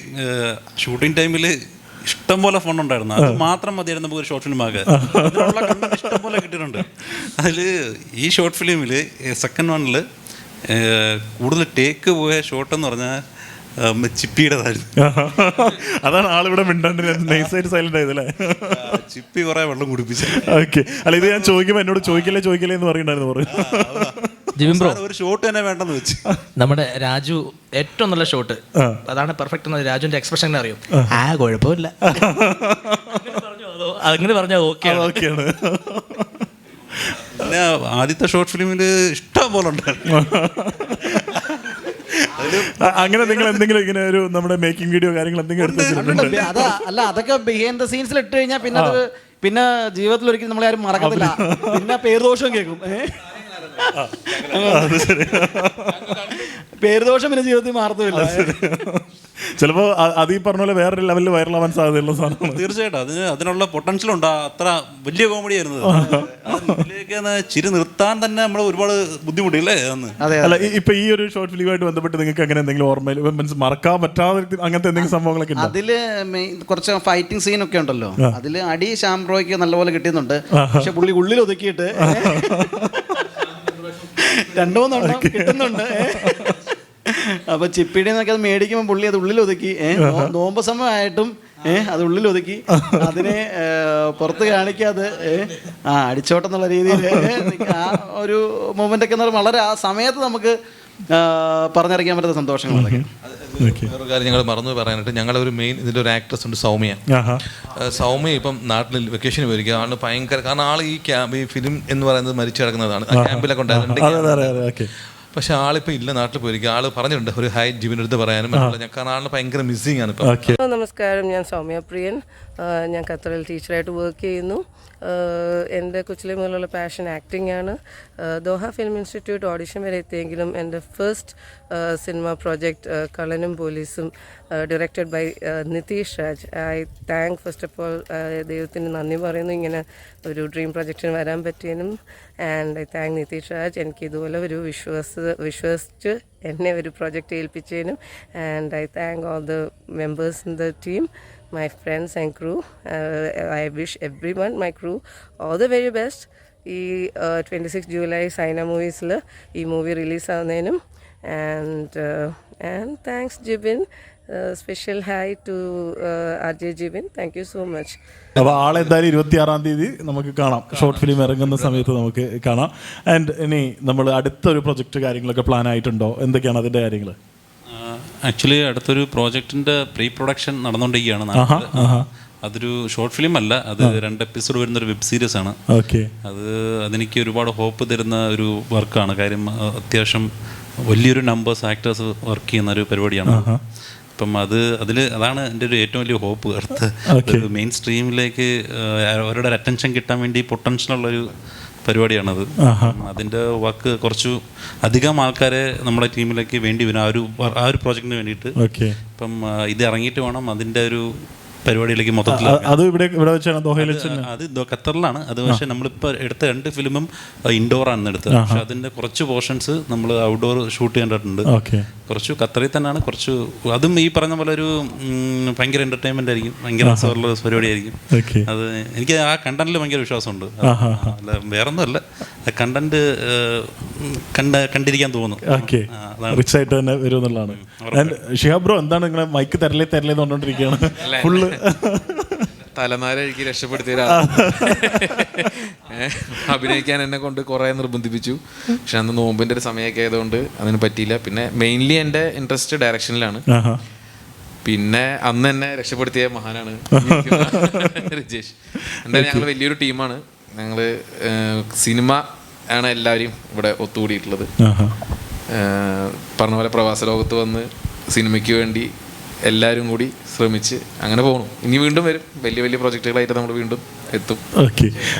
ഷൂട്ടിംഗ് ടൈമിൽ ഇഷ്ടംപോലെ ഫണ്ട് ഉണ്ടായിരുന്നു. അത് മാത്രം മതിയായിരുന്നു നമുക്ക് ഒരു ഷോർട്ട് ഫിലിം ആകാൻ. അതിനുള്ള കണ്ടന്റ് ഇഷ്ടംപോലെ കിട്ടിയിട്ടുണ്ട്. അതിൽ ഈ ഷോർട്ട് ഫിലിമിൽ സെക്കൻഡ് വണ്ണിൽ കൂടുതൽ ടേക്ക് പോയ ഷോട്ട് എന്ന് പറഞ്ഞാൽ ചിപ്പിയുടേതായിരുന്നു. അതാണ് ആളിവിടെ മിണ്ടാണ്ട് നൈസായിട്ട് സൈലന്റ് ആയതല്ലേ? ചിപ്പി കുറെ വെള്ളം കുടിപ്പിച്ചു. ഓക്കെ. അല്ല, ഇത് ഞാൻ ചോദിക്കുമ്പോൾ എന്നോട് ചോദിക്കല്ലേ എന്ന് പറയുന്നുണ്ടായിരുന്നു. ജിബിൻ ബ്രോ ഒരു ഷോട്ട് തന്നെ വേണ്ടെന്ന് വെച്ച് നമ്മുടെ രാജു ഏറ്റവും നല്ല ഷോട്ട് അതാണ് പെർഫെക്റ്റ് എന്ന് രാജുവിന്റെ എക്സ്പ്രഷൻ അറിയും. കുഴപ്പമില്ല അങ്ങനെ പറഞ്ഞാൽ ഓക്കെയാണ്. പിന്നെ ആദ്യത്തെ ഷോർട്ട് ഫിലിമിൽ ഇഷ്ടം പോലെ ഉണ്ടായിരുന്നു. അങ്ങനെ നിങ്ങൾ എന്തെങ്കിലും ഇങ്ങനെ ഒരു നമ്മുടെ മേക്കിംഗ് വീഡിയോ കാര്യങ്ങൾ എന്തെങ്കിലും എടുത്തിട്ടുണ്ട്? അല്ല, അതൊക്കെ ബിഹൈൻഡ് ദ സീൻസിൽ ഇട്ട് കഴിഞ്ഞാൽ പിന്നെ ജീവിതത്തിൽ ഒരിക്കലും നമ്മളെ ആരും മറക്കത്തില്ല. പിന്നെ പേരുദോഷം കേൾക്കും. പേരുദോഷം പിന്നെ ജീവിതത്തിൽ മാറത്തുമില്ല. ചിലപ്പോൾ അത് ഈ പറഞ്ഞ പോലെ വേറൊരു ലെവലിൽ വൈറലാവാൻ സാധ്യതയുള്ള സാധനമാണ്. തീർച്ചയായിട്ടും അതിനുള്ള പൊട്ടൻഷ്യൽ ഉണ്ട്. അത്ര വലിയ കോമഡി ആയിരുന്നു. ചിരി നിർത്താൻ തന്നെ നമ്മൾ ഒരുപാട് ബുദ്ധിമുട്ടില്ലേ അന്ന്. അല്ല, ഇപ്പൊ ഈ ഒരു ഷോർട്ട് ഫിലിമായിട്ട് ബന്ധപ്പെട്ട് നിങ്ങൾക്ക് അങ്ങനെ എന്തെങ്കിലും ഓർമ്മയിൽ മറക്കാൻ പറ്റാതെ അങ്ങനത്തെ എന്തെങ്കിലും സംഭവങ്ങളൊക്കെ ഉണ്ടോ? അതില് കുറച്ച് ഫൈറ്റിംഗ് സീനൊക്കെ ഉണ്ടല്ലോ, അതില് അടി ഷാംബ്രോയ്ക്ക് നല്ലപോലെ കിട്ടുന്നുണ്ട്. പക്ഷെ പുള്ളി ഉള്ളിൽ ഒതുക്കിയിട്ട് 2-3 കിട്ടുന്നുണ്ട്. അപ്പൊ ചിപ്പിയുടെ നിന്നൊക്കെ അത് മേടിക്കുമ്പോൾ പുള്ളി അത് ഉള്ളിൽ ഒതുക്കി. നോമ്പ് സമയമായിട്ടും അത് ഉള്ളിൽ ഒതുക്കി, അതിനെ പുറത്ത് കാണിക്കാതെ അടിച്ചോട്ടെന്നുള്ള രീതിയിൽ ആ ഒരു മൊമെന്റ് ഒക്കെ വളരെ ആ സമയത്ത് നമുക്ക് പറഞ്ഞറിയിക്കാൻ പറ്റുന്ന സന്തോഷങ്ങളൊക്കെ. വേറൊരു കാര്യം ഞങ്ങൾ മറന്നു പറയാനായിട്ട്, ഞങ്ങളൊരു മെയിൻ ഇതിൻ്റെ ഒരു ആക്ട്രസ് ഉണ്ട്, സൗമ്യ. സൗമ്യ ഇപ്പം നാട്ടിൽ വെക്കേഷന് വരിക. ആള് ഭയങ്കര, കാരണം ആൾ ഈ ഫിലിം എന്ന് പറയുന്നത് മരിച്ചു കിടക്കുന്നതാണ്. ക്യാമ്പിലൊക്കെ ഉണ്ടായിരുന്നു. പക്ഷെ ആളിപ്പോൾ ഇല്ല, നാട്ടിൽ പോയിരിക്കും. ആൾ പറഞ്ഞിട്ടുണ്ട് ഒരു ഹൈ ജിബിൻ്റെ അടുത്ത് പറയാനും. കാരണം ആളിന് ഭയങ്കര മിസ്സിങ് ആണ് ഇപ്പം. നമസ്കാരം, ഞാൻ സൗമ്യ പ്രിയൻ. ഞാൻ ഖത്തറിൽ ടീച്ചറായിട്ട് വർക്ക് ചെയ്യുന്നു. എൻ്റെ കൊച്ചിലെ മുതലുള്ള പാഷൻ ആക്ടിംഗ് ആണ്. ദോഹ ഫിലിം ഇൻസ്റ്റിറ്റ്യൂട്ട് ഓഡിഷൻ വരെ എത്തിയെങ്കിലും എൻ്റെ ഫസ്റ്റ് സിനിമ പ്രോജക്റ്റ് കള്ളനും പോലീസും directed by Nitish Raj. I thank first of all ദൈവത്തിന് നന്ദി പറയുന്നു ഇങ്ങനെ ഒരു ഡ്രീം പ്രൊജക്റ്റിന് വരാൻ പറ്റിയതിനും. And I thank Nitish Raj എനിക്ക് ഇതുപോലെ ഒരു വിശ്വസിച്ച് എന്നെ ഒരു പ്രൊജക്റ്റ് ഏൽപ്പിച്ചതിനും. And I thank all the members in the team, my friends and crew. I wish everyone, my crew, all the very best. ഈ 26 ജൂലൈ സൈന മൂവീസിൽ ഈ മൂവി റിലീസ് ആവുന്നതിനും. And thanks Jibin. Special hi to RJ Jibin. Thank you so much. അപ്പോൾ ആളെന്തായാലും 26-ാം തീയതി നമുക്ക് കാണാം, short film ഇറങ്ങുന്ന സമയത്ത് നമുക്ക് കാണാം. ആൻഡ് ഇനി നമ്മൾ അടുത്തൊരു പ്രൊജക്റ്റ് കാര്യങ്ങളൊക്കെ പ്ലാൻ ആയിട്ടുണ്ടോ? എന്തൊക്കെയാണ് അതിൻ്റെ കാര്യങ്ങൾ? ആക്ച്വലി അടുത്തൊരു പ്രോജക്റ്റിൻ്റെ പ്രീ പ്രൊഡക്ഷൻ നടന്നുകൊണ്ടിരിക്കുകയാണ്. അതൊരു ഷോർട്ട് ഫിലിം അല്ല, അത് 2 എപ്പിസോഡ് വരുന്നൊരു വെബ് സീരീസ് ആണ്. അതെനിക്ക് ഒരുപാട് ഹോപ്പ് തരുന്ന ഒരു വർക്കാണ്. കാര്യം അത്യാവശ്യം വലിയൊരു നമ്പേഴ്സ് ആക്ടേഴ്സ് വർക്ക് ചെയ്യുന്ന ഒരു പരിപാടിയാണ്. അപ്പം അതാണ് എൻ്റെ ഒരു ഏറ്റവും വലിയ ഹോപ്പ്. അടുത്ത് ഒരു മെയിൻ സ്ട്രീമിലേക്ക് അവരുടെ അറ്റൻഷൻ കിട്ടാൻ വേണ്ടി പൊട്ടൻഷ്യലുള്ളൊരു പരിപാടിയാണത്. അതിൻ്റെ വർക്ക് കുറച്ചു അധികം ആൾക്കാരെ നമ്മുടെ ടീമിലേക്ക് വേണ്ടി വരും ആ ഒരു പ്രോജക്റ്റിന് വേണ്ടിയിട്ട്. ഇപ്പം ഇത് ഇറങ്ങിയിട്ട് വേണം അതിൻ്റെ ഒരു പരിപാടിയിലേക്ക് മൊത്തത്തിൽ. അത് ഖത്തറിലാണ്. അത് പക്ഷേ നമ്മളിപ്പോൾ എടുത്ത 2 ഫിലിമും ഇൻഡോർ ആണ് എടുത്തത്. പക്ഷെ അതിൻ്റെ കുറച്ച് പോർഷൻസ് നമ്മൾ ഔട്ട്ഡോർ ഷൂട്ട് ചെയ്തിട്ടുണ്ട്. കുറച്ച് ഖത്തറിൽ തന്നെയാണ്. കുറച്ച് അതും ഈ പറഞ്ഞ പോലെ ഒരു ഭയങ്കര എൻ്റർടൈൻമെൻ്റ് ആയിരിക്കും, ഭയങ്കര രസമുള്ള പരിപാടിയായിരിക്കും. അത് എനിക്ക് ആ കണ്ടന്റിൽ ഭയങ്കര വിശ്വാസമുണ്ട്. അല്ല വേറൊന്നുമല്ല, കണ്ടന്റ് കണ്ടിരിക്കാൻ തോന്നും. ഓക്കെ, റിച്ച് ആയിട്ട് തന്നെ വരും എന്നുള്ളതാണ്. ഷിഹാബ് ബ്രോ എന്താണ് നിങ്ങളെ മൈക്ക് തരലേ പറഞ്ഞുകൊണ്ടിരിക്കുകയാണ് ഫുള്ള് തലനാരഴുകി രക്ഷപ്പെടുത്തിയ അഭിനയിക്കാൻ എന്നെ കൊണ്ട് കുറേ നിർബന്ധിപ്പിച്ചു. പക്ഷെ അന്ന് നോമ്പിൻ്റെ ഒരു സമയമൊക്കെ ആയതുകൊണ്ട് അതിന് പറ്റിയില്ല. പിന്നെ മെയിൻലി എൻ്റെ ഇൻട്രസ്റ്റ് ഡയറക്ഷനിലാണ്. പിന്നെ അന്ന് എന്നെ രക്ഷപ്പെടുത്തിയ മഹാനാണ് റിജേഷ്. എന്തായാലും ഞങ്ങൾ വലിയൊരു ടീമാണ്. ഞങ്ങൾ സിനിമ ആണ് എല്ലാവരെയും ഇവിടെ ഒത്തുകൂടിയിട്ടുള്ളത്. പറഞ്ഞ പോലെ പ്രവാസ ലോകത്ത് വന്ന് സിനിമയ്ക്ക് വേണ്ടി എല്ലാവരും കൂടി ശ്രമിച്ച് അങ്ങനെ പോകണം. ഇനി വീണ്ടും വരും, വലിയ വലിയ പ്രോജക്റ്റുകളായിട്ട് നമ്മൾ വീണ്ടും എത്തും. ഓക്കെ,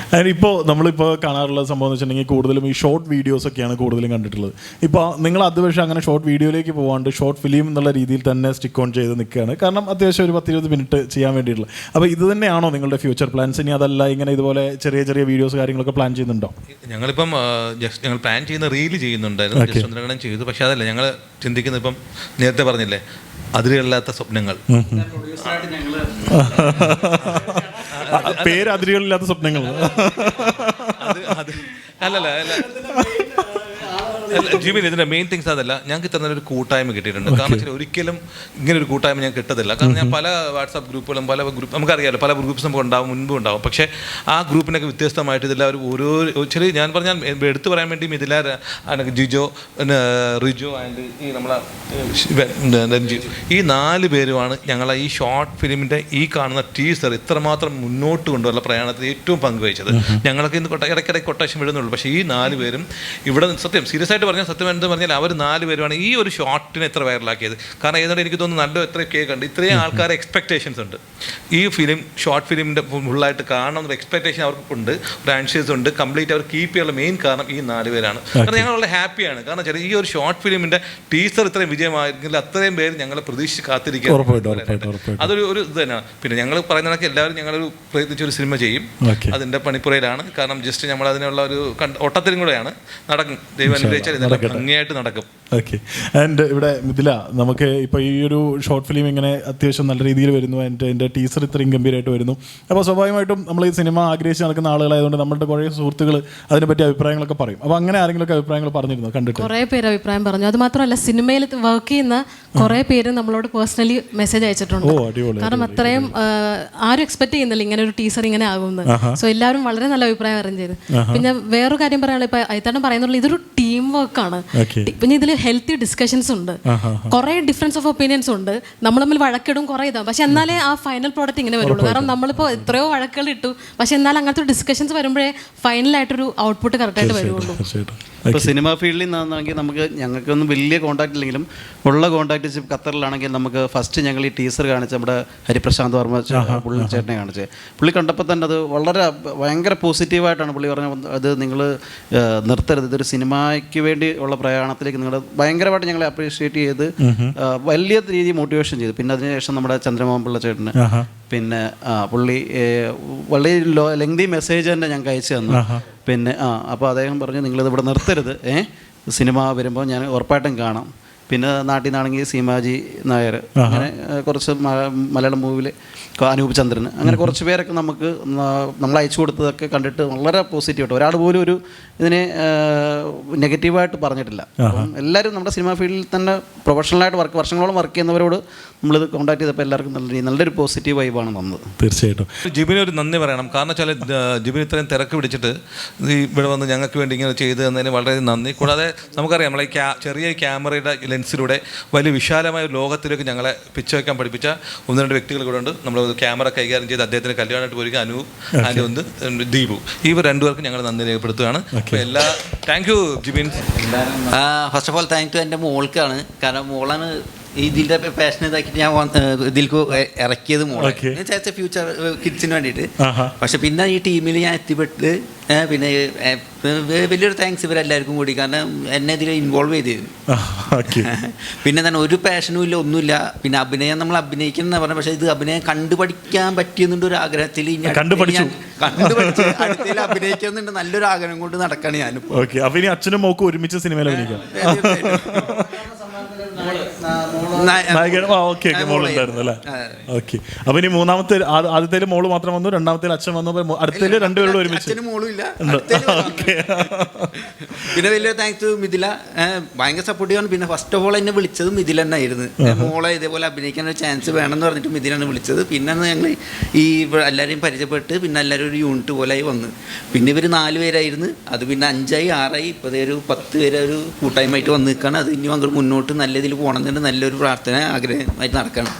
ഇപ്പോൾ നമ്മളിപ്പോൾ കാണാറുള്ള സംഭവം എന്ന് വെച്ചിട്ടുണ്ടെങ്കിൽ കൂടുതലും ഈ ഷോർട്ട് വീഡിയോസൊക്കെയാണ് കൂടുതലും കണ്ടിട്ടുള്ളത്. ഇപ്പോൾ നിങ്ങൾ അത് പക്ഷേ അങ്ങനെ ഷോർട്ട് വീഡിയോയിലേക്ക് പോകാണ്ട് ഷോർട്ട് ഫിലിം എന്നുള്ള രീതിയിൽ തന്നെ സ്റ്റിക്ക് ഓൺ ചെയ്ത് നിൽക്കുകയാണ്. കാരണം അത്യാവശ്യം ഒരു 10-20 മിനിറ്റ് ചെയ്യാൻ വേണ്ടിയിട്ടുള്ള. അപ്പോൾ ഇത് തന്നെയാണോ നിങ്ങളുടെ ഫ്യൂച്ചർ പ്ലാൻസ്? ഇനി അതല്ല ഇങ്ങനെ ഇതുപോലെ ചെറിയ ചെറിയ വീഡിയോസ് കാര്യങ്ങളൊക്കെ പ്ലാൻ ചെയ്യുന്നുണ്ടോ? ഞങ്ങളിപ്പം ഞങ്ങൾ പ്ലാൻ ചെയ്യുന്ന റീല് ചെയ്യുന്നുണ്ടായിരുന്നു, ചന്ദ്രഗ്രഹണം ചെയ്തു. പക്ഷേ അതല്ല ഞങ്ങൾ ചിന്തിക്കുന്നത്, ഇപ്പം നേരത്തെ പറഞ്ഞില്ലേ അതിരുകളില്ലാത്ത സ്വപ്നങ്ങൾ, പേര് അതിരുകളില്ലാത്ത സ്വപ്നങ്ങൾ. അല്ലല്ല ജിബിൻ, ഇതിൻ്റെ മെയിൻ തിങ്സ് അതല്ല. ഞങ്ങൾക്ക് ഇത്ര നല്ലൊരു കൂട്ടായ്മ കിട്ടിയിട്ടുണ്ട്. കാരണം വെച്ചാൽ ഒരിക്കലും ഇങ്ങനെ ഒരു കൂട്ടായ്മ ഞാൻ കിട്ടത്തില്ല. കാരണം ഞാൻ പല വാട്സാപ്പ് ഗ്രൂപ്പുകളും പല ഗ്രൂപ്പ് നമുക്കറിയാമല്ലോ, പല ഗ്രൂപ്പ്സ് നമുക്ക് ഉണ്ടാവും, മുൻപും ഉണ്ടാവും. പക്ഷേ ആ ഗ്രൂപ്പിനൊക്കെ വ്യത്യസ്തമായിട്ട് ഇതെല്ലാവരും ഓരോ ചെറിയ ഞാൻ പറഞ്ഞാൽ എടുത്തു പറയാൻ വേണ്ടി ഇതിലാ ജിജോ, റിജോ ആൻഡ് ഈ നമ്മളെ ഈ 4 പേരുമാണ് ഞങ്ങളെ ഈ ഷോർട്ട് ഫിലിമിൻ്റെ ഈ കാണുന്ന ടീസർ ഇത്രമാത്രം മുന്നോട്ട് കൊണ്ടുവരുന്ന പ്രയാണത്തിൽ ഏറ്റവും പങ്കുവഹിച്ചത്. ഞങ്ങളൊക്കെ ഇന്ന് ഇടയ്ക്കിടയ്ക്ക് കൊട്ടേഷൻ വിടുന്നുള്ളൂ. പക്ഷേ ഈ 4 പേരും ഇവിടെ സത്യം സീരിയസ് ആയിട്ട് പറഞ്ഞാൽ സത്യം എന്ത് പറഞ്ഞാൽ അവർ 4 പേരുമാണ് ഈ ഒരു ഷോർട്ടിനെ എത്ര വൈറലാക്കിയത്. കാരണം ഏതാണ്ട് എനിക്ക് തോന്നുന്നു നല്ല എത്ര കേക്ക് ഉണ്ട്, ഇത്രയും ആൾക്കാരെ എക്സ്പെക്ടേഷൻസ് ഉണ്ട് ഈ ഫിലിം ഷോർട്ട് ഫിലിമിൻ്റെ ഫുള്ളായിട്ട് കാണണം എന്നൊരു എക്സ്പെക്ടേഷൻ അവർക്കുണ്ട്, ഒരു ആൻഷ്യസ് ഉണ്ട്. കംപ്ലീറ്റ് അവർ കീപ്പ് ചെയ്യാനുള്ള മെയിൻ കാരണം ഈ 4 പേരാണ്. കാരണം ഞങ്ങൾ വളരെ ഹാപ്പിയാണ്. കാരണം വെച്ചാൽ ഈ ഒരു ഷോർട്ട് ഫിലിമിൻ്റെ ടീസർ ഇത്രയും വിജയമായിരുന്നെങ്കിൽ അത്രയും പേര് ഞങ്ങളെ പ്രതീക്ഷിച്ച് കാത്തിരിക്കുക. അതൊരു ഇത് തന്നെയാണ്. പിന്നെ ഞങ്ങൾ പറയുന്നതൊക്കെ എല്ലാവരും ഞങ്ങളൊരു പ്രയത്നിച്ചൊരു സിനിമ ചെയ്യും, അതിൻ്റെ പണിപ്പുറയിലാണ്. കാരണം ജസ്റ്റ് നമ്മൾ അതിനുള്ള ഒരു ഓട്ടത്തിലും കൂടെയാണ്. നടക്കും, ദൈവം അനുഗ്രഹിച്ചാൽ ഭംഗിയായിട്ട് നടക്കും. ഓക്കെ, ആൻഡ് ഇവിടെ മിഥില, നമുക്ക് ഇപ്പോൾ ഈ ഒരു ഷോർട്ട് ഫിലിം ഇങ്ങനെ അത്യാവശ്യം നല്ല രീതിയിൽ വരുന്നു, എൻ്റെ ടീസർ ഇത്രയും ഗംഭീരമായിട്ട് വരുന്നു. അപ്പോൾ സ്വാഭാവികമായിട്ടും നമ്മൾ ഈ സിനിമ ആഗ്രഹിച്ച് നടക്കുന്ന ആളുകളായതുകൊണ്ട് നമ്മുടെ കുറേ സുഹൃത്തുക്കൾ അതിനെപ്പറ്റി അഭിപ്രായങ്ങളൊക്കെ പറയും. അപ്പോൾ അങ്ങനെ ആരെങ്കിലുമൊക്കെ അഭിപ്രായങ്ങൾ പറഞ്ഞിരുന്നു? കണ്ടിട്ട് കുറേ പേര് അഭിപ്രായം പറഞ്ഞു. അത് മാത്രമല്ല സിനിമയിൽ വർക്ക് ചെയ്യുന്ന കുറേ പേര് നമ്മളോട് പേഴ്സണലി മെസ്സേജ് അയച്ചിട്ടുണ്ട്. കാരണം അത്രയും ആരും എക്സ്പെക്ട് ചെയ്യുന്നില്ല ഇങ്ങനെ ഒരു ടീസർ ഇങ്ങനെ ആകുമെന്ന്. സോ എല്ലാവരും വളരെ നല്ല അഭിപ്രായം അറിഞ്ഞു ചെയ്തു. പിന്നെ വേറൊരു കാര്യം പറയാനുള്ള, ഇപ്പൊ അയത്താട്ടം പറയുന്നുള്ളൂ, ഇതൊരു ടീം വർക്കാണ്. പിന്നെ ഇതിൽ ഹെൽത്തി ഡിസ്കഷൻസ് ഉണ്ട്, കുറെ ഡിഫറൻസ് ഓഫ് ഒപ്പീനിയൻസ് ഉണ്ട്, നമ്മൾ തമ്മിൽ വഴക്കിടും കുറെ ഇതാവും. പക്ഷെ എന്നാലേ ആ ഫൈനൽ പ്രോഡക്റ്റ് ഇങ്ങനെ വരുള്ളൂ. കാരണം നമ്മളിപ്പോൾ എത്രയോ വഴക്കുകൾ ഇട്ടു, പക്ഷെ എന്നാലും അങ്ങനത്തെ ഡിസ്കഷൻസ് വരുമ്പോഴേ ഫൈനലായിട്ടൊരു ഔട്ട്പുട്ട് കറക്റ്റായിട്ട് വരുള്ളൂ. ഇപ്പോൾ സിനിമ ഫീൽഡിൽ നിന്നാണെങ്കിൽ ഞങ്ങൾക്കൊന്നും വലിയ കോൺടാക്ട് ഇല്ലെങ്കിലും ഉള്ള കോൺടാക്ട് ഖത്തറിലാണെങ്കിൽ നമുക്ക് ഫസ്റ്റ് ഞങ്ങൾ ഈ ടീസർ കാണിച്ച് നമ്മുടെ ഹരിപ്രശാന്ത് വർമ്മ പുള്ളി ചേട്ടനെ കാണിച്ചത്. പുള്ളി കണ്ടപ്പോൾ തന്നെ അത് വളരെ ഭയങ്കര പോസിറ്റീവായിട്ടാണ് പുള്ളി പറഞ്ഞത്. അത് നിങ്ങൾ നിർത്തരുത്, ഇതൊരു സിനിമയ്ക്ക് വേണ്ടി ഉള്ള പ്രയാണത്തിലേക്ക് നിങ്ങൾ ഭയങ്കരമായിട്ട് ഞങ്ങളെ അപ്രീഷിയേറ്റ് ചെയ്ത് വലിയ രീതിയിൽ മോട്ടിവേഷൻ ചെയ്തു. പിന്നെ അതിനുശേഷം നമ്മുടെ ചന്ദ്രമോഹൻ പിള്ള ചേട്ടന് പിന്നെ പുള്ളി വളരെ ലെങ്തി മെസ്സേജ് തന്നെ ഞങ്ങൾക്ക് അയച്ചു തന്നു. പിന്നെ അപ്പോൾ അദ്ദേഹം പറഞ്ഞു നിങ്ങളിത് ഇവിടെ നിർത്തരുത്, സിനിമ വരുമ്പോൾ ഞാൻ ഉറപ്പായിട്ടും കാണാം. പിന്നെ നാട്ടിൽ നിന്നാണെങ്കിൽ സീമാജി നായർ, അങ്ങനെ കുറച്ച് മലയാളം മൂവിൽ അനൂപ് ചന്ദ്രൻ, അങ്ങനെ കുറച്ച് പേരൊക്കെ നമ്മൾ അയച്ചു കൊടുത്തതൊക്കെ കണ്ടിട്ട് വളരെ പോസിറ്റീവായിട്ട് ഒരാൾ പോലും ഒരു ഇതിനെ നെഗറ്റീവായിട്ട് പറഞ്ഞിട്ടില്ല. അപ്പം എല്ലാവരും നമ്മുടെ സിനിമ ഫീൽഡിൽ തന്നെ പ്രൊഫഷണലായിട്ട് വർഷങ്ങളോളം വർക്ക് ചെയ്യുന്നവരോട് നമ്മളിത് കോൺടാക്ട് ചെയ്തപ്പോൾ എല്ലാവർക്കും നല്ലൊരു പോസിറ്റീവ് വൈബാണ് വന്നത്. തീർച്ചയായിട്ടും ജിബിന് ഒരു നന്ദി പറയണം. കാരണം വെച്ചാൽ ജിബിന് ഇത്രയും തിരക്ക് പിടിച്ചിട്ട് ഇവിടെ വന്ന് ഞങ്ങൾക്ക് വേണ്ടി ഇങ്ങനെ ചെയ്തു തന്നതിന് വളരെ നന്ദി. കൂടാതെ നമുക്കറിയാം നമ്മളെ ചെറിയ ക്യാമറയുടെ ലെൻസിലൂടെ വലിയ വിശാലമായ ലോകത്തിലേക്ക് ഞങ്ങളെ പിച്ച് വയ്ക്കാൻ പഠിപ്പിച്ച 1-2 വ്യക്തികൾ കൂടെ ഉണ്ട്. നമ്മൾ ക്യാമറ കൈകാര്യം ചെയ്ത് അദ്ദേഹത്തിന് കല്യാണമായിട്ട് പോയിരിക്കുക അനൂപ് ആൻഡ് ദീപു. ഇവർ 2 പേർക്കും ഞങ്ങൾ നന്ദി രേഖപ്പെടുത്തുകയാണ്. എല്ലാ thank you Jibin. First of all thank you എൻ്റെ മോൾക്കാണ്. കാരണം മോളാണ് ഇതിൻ്റെ പാഷൻ ഇതാക്കിയിട്ട് ഞാൻ ഇതിൽക്ക് ഇറക്കിയത് മോളെ ഫ്യൂച്ചർ കിഡ്സിന് വേണ്ടിയിട്ട്. പക്ഷെ പിന്നെ ഈ ടീമിൽ ഞാൻ എത്തിപ്പെട്ട് പിന്നെ വലിയൊരു താങ്ക്സ് ഇവരെല്ലാവർക്കും കൂടി. കാരണം എന്നെ ഇതിൽ ഇൻവോൾവ് ചെയ്തിരുന്നു. പിന്നെ തന്നെ ഒരു പാഷനും ഇല്ല, ഒന്നുമില്ല. പിന്നെ അഭിനയം നമ്മൾ അഭിനയിക്കുന്ന പറഞ്ഞ, പക്ഷേ ഇത് അഭിനയം കണ്ടുപഠിക്കാൻ പറ്റിയെന്നുണ്ട് ഒരു ആഗ്രഹത്തിൽ കണ്ടുപഠിച്ച് അടുത്തതിൽ അഭിനയിക്കുന്നുണ്ട് നല്ലൊരു ആഗ്രഹം കൊണ്ട് നടക്കാണ് ഞാനിപ്പോൾ. അച്ഛനും മോക്കും ഒരുമിച്ച് സിനിമയിൽ അഭിനയിക്കാം. മോള് ഓക്കെ മോളുണ്ടായിരുന്നു അല്ലേ? ഓക്കെ. അപ്പൊ ഇനി മൂന്നാമത്തെ ആദ്യത്തേല് മോള് മാത്രം വന്നു, രണ്ടാമത്തേല് അച്ഛൻ വന്നു, അടുത്തേല് രണ്ടുപേരോട് ഒരുമിച്ച്. പിന്നെ വലിയ താങ്ക്സ് ടു മിഥില, ഭയങ്കര സപ്പോർട്ട് ചെയ്യാൻ. പിന്നെ ഫസ്റ്റ് ഓഫ് ഓൾ എന്നെ വിളിച്ചത് മിഥില തന്നെ ആയിരുന്നു. മോളെ ഇതേപോലെ അഭിനയിക്കാൻ ഒരു ചാൻസ് വേണമെന്ന് പറഞ്ഞിട്ട് മിഥിലാണ് വിളിച്ചത്. പിന്നെ ഞങ്ങൾ ഈ എല്ലാവരെയും പരിചയപ്പെട്ട് പിന്നെ എല്ലാവരും ഒരു യൂണിറ്റ് പോലെയായി വന്ന്. പിന്നെ ഇവർ 4 പേരായിരുന്നു, അത് പിന്നെ 5ആയി 6ആയി, ഇപ്പോൾ ഒരു 10 പേര് ഒരു കൂട്ടായ്മയായിട്ട് വന്ന് നിൽക്കുകയാണ്. അത് ഇനി അങ്ങോട്ട് മുന്നോട്ട് നല്ല രീതിയിൽ പോകണമെന്നുണ്ട് നല്ലൊരു പ്രാർത്ഥന ആഗ്രഹമായിട്ട് നടക്കണം.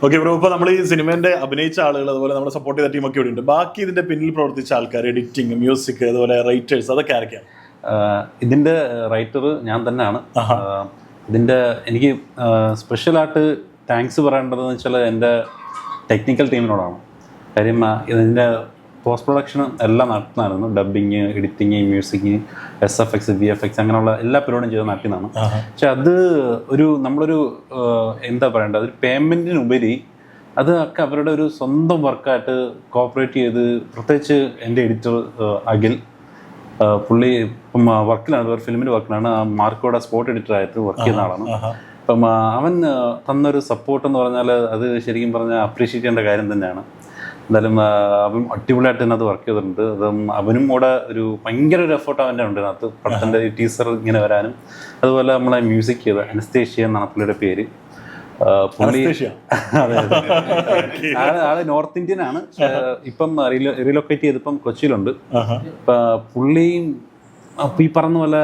ഓക്കെ ബ്രോ, ഇപ്പോൾ നമ്മൾ ഈ സിനിമേന്റെ അഭിനയിച്ച ആളുകൾ, അതുപോലെ നമ്മുടെ സപ്പോർട്ട് ചെയ്ത ടീമൊക്കെ ഇവിടെ ഉണ്ട്. ബാക്കി ഇതിന്റെ പിന്നിൽ പ്രവർത്തിച്ച ആൾക്കാർ, എഡിറ്റിംഗ്, മ്യൂസിക്, അതുപോലെ റൈറ്റേഴ്സ്, അതൊക്കെ ആരൊക്കെയാണ്? ഇതിന്റെ റൈറ്റർ ഞാൻ തന്നെയാണ്. ഇതിന്റെ എനിക്ക് സ്പെഷ്യലായിട്ട് താങ്ക്സ് പറയേണ്ടതെന്ന് വെച്ചാൽ എൻ്റെ ടെക്നിക്കൽ ടീമിനോടാണ്. കാര്യം ഇതിൻ്റെ പോസ്റ്റ് പ്രൊഡക്ഷനും എല്ലാം നടത്തുന്നതായിരുന്നു. Dubbing, editing, music, SFX, VFX അങ്ങനെയുള്ള എല്ലാ പരിപാടിയും ചെയ്ത് നടത്തുന്നതാണ്. പക്ഷെ അത് നമ്മളൊരു എന്താ പറയേണ്ടത്, അതൊരു പേയ്മെൻറ്റിനുപരി അതൊക്കെ അവരുടെ ഒരു സ്വന്തം വർക്കായിട്ട് കോപ്പറേറ്റ് ചെയ്ത്, പ്രത്യേകിച്ച് എൻ്റെ എഡിറ്റർ അഖിൽ, പുള്ളി ഇപ്പം വർക്കിലാണ്, ഒരു ഫിലിമിൻ്റെ വർക്കിലാണ്, മാർക്കോടെ സ്പോട്ട് എഡിറ്ററായിട്ട് വർക്ക് ചെയ്യുന്ന ആളാണ്. അപ്പം അവൻ തന്നൊരു സപ്പോർട്ട് എന്ന് പറഞ്ഞാൽ അത് ശരിക്കും പറഞ്ഞാൽ അപ്രീഷിയേറ്റ് ചെയ്യേണ്ട കാര്യം തന്നെയാണ്. എന്തായാലും അവൻ അടിപൊളിയായിട്ട് ഇതിനകത്ത് വർക്ക് ചെയ്തിട്ടുണ്ട്. അതും അവനും കൂടെ ഒരു ഭയങ്കര ഒരു എഫേർട്ട് അവൻ്റെ ഉണ്ട് ഇതിനകത്ത്. പടത്തിൻ്റെ ടീസർ ഇങ്ങനെ വരാനും, അതുപോലെ നമ്മളെ മ്യൂസിക് ചെയ്ത അനസ്തേഷ്യ എന്നാണ് പുള്ളിയുടെ പേര്. പുള്ളി ആള് നോർത്ത് ഇന്ത്യൻ ആണ്. ഇപ്പം റീലൊക്കേറ്റ് ചെയ്തിപ്പം കൊച്ചിയിലുണ്ട്. പുള്ളിയും അപ്പം ഈ പറഞ്ഞ പോലെ